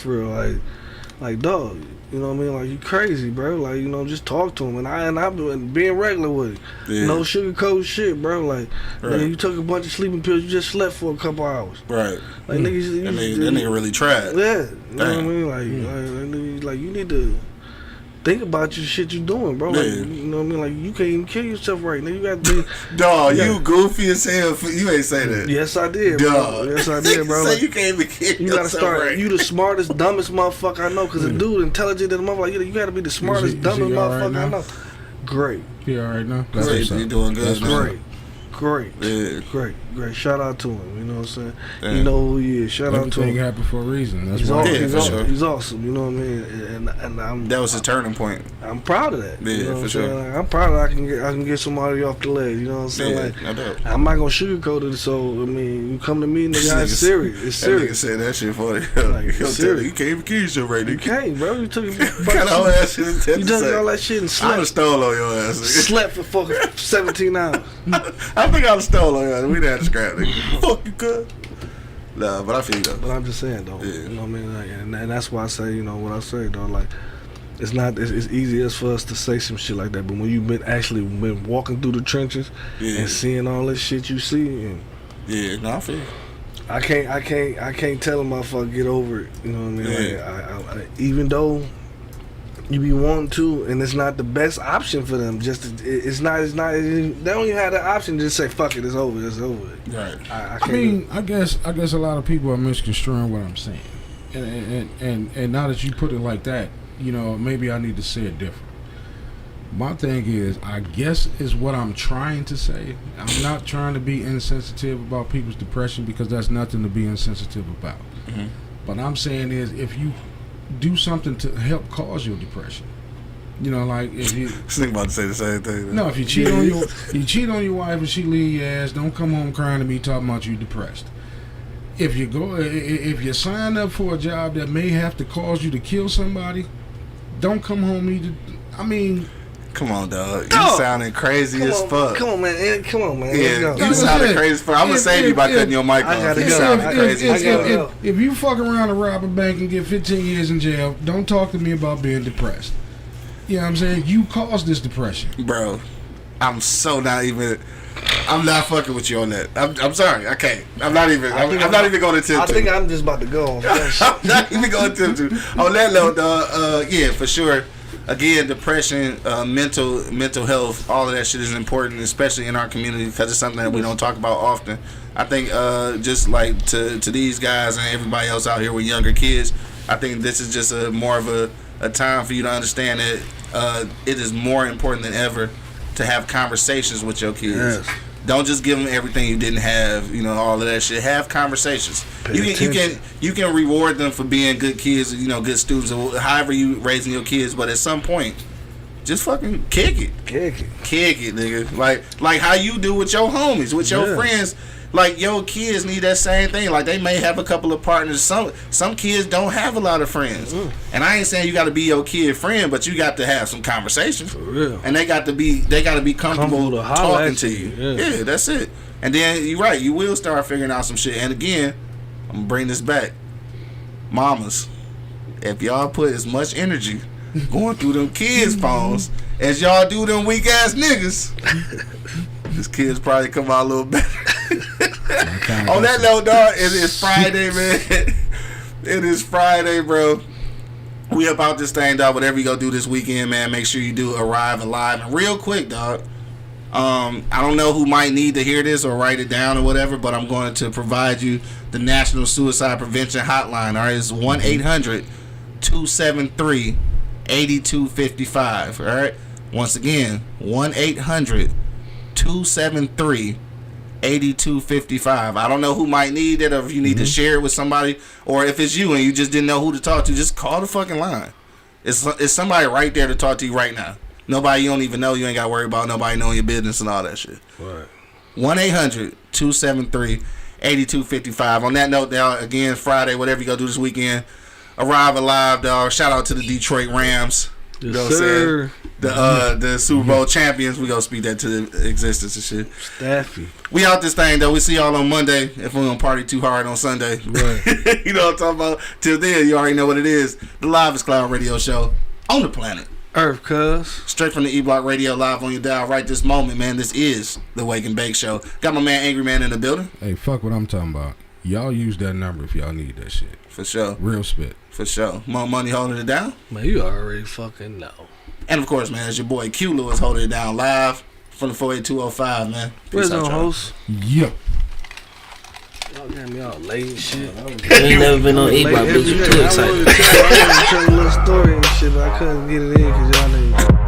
like dog, you know what I mean? Like, you crazy, bro. Like, you know, just talk to him, and I've been being regular with it. No sugarcoat shit, bro. Like, man, you took a bunch of sleeping pills, you just slept for a couple hours. Right. Like, niggas, that nigga really tried. Yeah. You know what I mean? Like, you need to think about your shit you doing, bro. Like, you know what I mean? Like, you can't even kill yourself right now. You got to be... Dog, you goofy as hell. You ain't say that. Yes, I did, bro. Yes, I did, bro. Say like, you can't even kill yourself. You got to start... Right. You the smartest, dumbest motherfucker I know, because a dude intelligent than a motherfucker. You got to be the smartest, dumbest motherfucker I know. Great. You all right now? You doing good. That's great. Great. Shout out to him. You know what I'm saying? You know who he is. Shout out to him. Everything happened for a reason. That's he's why. Awesome. He's awesome. You know what I mean? And I'm. That was his turning point. I'm proud of that. Yeah, you know for sure. Like, I'm proud that I can get somebody off the leg. You know what I'm saying? Like, no doubt. I'm not gonna sugarcoat it. So I mean, you come to me, nigga, it's serious. It's serious. That nigga said that shit for you. Like, it's serious. You can't even kill yourself right now. You can't, bro. You took kind of all that shit. You done all that shit and slept. I done stole on your ass. Slept for fucking 17 hours. I think I done stole on your ass. We done had to scrap, nigga. Fuck you, cuz. Nah, but I feel you though. But I'm just saying though. You know what I mean? Like, and that's why I say, you know what I say though. Like, it's not. It's easy as for us to say some shit like that. But when you've been walking through the trenches and seeing all this shit you see, and I feel you. I can't tell a motherfucker get over it. You know what I mean? Like, I, even though you be wanting to, and it's not the best option for them. It's not. They don't even have the option to just say fuck it. It's over. It's over. Right. I guess a lot of people are misconstruing what I'm saying, and now that you put it like that, you know, maybe I need to say it different. My thing is, I guess is what I'm trying to say. I'm not trying to be insensitive about people's depression, because that's nothing to be insensitive about. Mm-hmm. But I'm saying is, if you do something to help cause your depression, you know, like if you think about to say the same thing. No, if you cheat on your wife and she leave your ass, don't come home crying to me talking about you depressed. If you sign up for a job that may have to cause you to kill somebody, don't come home either. I mean, come on, dog. You sounding crazy as fuck. Come on, man. Yeah, you sounding crazy as fuck. I'm gonna save you by cutting your mic off. You sounding crazy as fuck. If you fuck around and rob a bank and get 15 years in jail, don't talk to me about being depressed. You know what I'm saying? You caused this depression. Bro, I'm so not even... I'm not fucking with you on that. I'm sorry. I can't. I'm not even going to attempt to. I think I'm just about to go on. I'm not even going to attempt to. On that note, yeah, for sure. again, depression, mental health, all of that shit is important, especially in our community, because it's something that we don't talk about often. I think just like to these guys and everybody else out here with younger kids, I think this is just more of a time for you to understand that it is more important than ever to have conversations with your kids. Yes. Don't just give them everything you didn't have, all of that shit. Have conversations. You can reward them for being good kids, good students, or however you raising your kids. But at some point, just fucking kick it, nigga. Like how you do with your homies, with your friends. Like your kids need that same thing. Like they may have a couple of partners. Some kids don't have a lot of friends. And I ain't saying you got to be your kid friend, but you got to have some conversations. For real. And they got to be comfortable talking to you. Yeah, that's it. And then you're right. You will start figuring out some shit. And again, I'm gonna bring this back. Mamas, if y'all put as much energy going through them kids' phones as y'all do them weak ass niggas, this kid's probably come out a little better. On that note, dog, it is Friday, man. It is Friday, bro. We about this thing, dog. Whatever you go do this weekend, man, make sure you do arrive alive. And real quick, dog, I don't know who might need to hear this or write it down or whatever, but I'm going to provide you the National Suicide Prevention Hotline. All right, it's 1-800-273-8255. All right, once again, 1-800-273-8255. I don't know who might need it, or if you need to share it with somebody, or if it's you and you just didn't know who to talk to, just call the fucking line. It's somebody right there to talk to you right now. Nobody you don't even know. You ain't got to worry about nobody knowing your business and all that shit. Right. 1-800-273-8255. On that note, dog, again, Friday, whatever you go do this weekend, arrive alive, dog. Shout out to the Detroit Rams. You know what I'm saying? The Super Bowl champions. We gonna speak that to the existence and shit. Staffy. We out this thing though. We see y'all on Monday if we don't party too hard on Sunday. Right. You know what I'm talking about? Till then, you already know what it is. The Livest Cloud Radio Show on the planet Earth, cuz. Straight from the E-Block Radio, live on your dial right this moment, man. This is the Wake and Bake Show. Got my man Angry Man in the building. Hey, fuck what I'm talking about. Y'all use that number if y'all need that shit. For sure. Real spit. For sure. More money holding it down? Man, you already fucking know. And of course, man, it's your boy Q Lewis holding it down live from the 48205, man. Where's our host? Yep. Y'all got me all late and shit. You ain't never been on E-Block, bitch. You too excited. I wanted to tell a little story and shit, but I couldn't get it in because y'all didn't.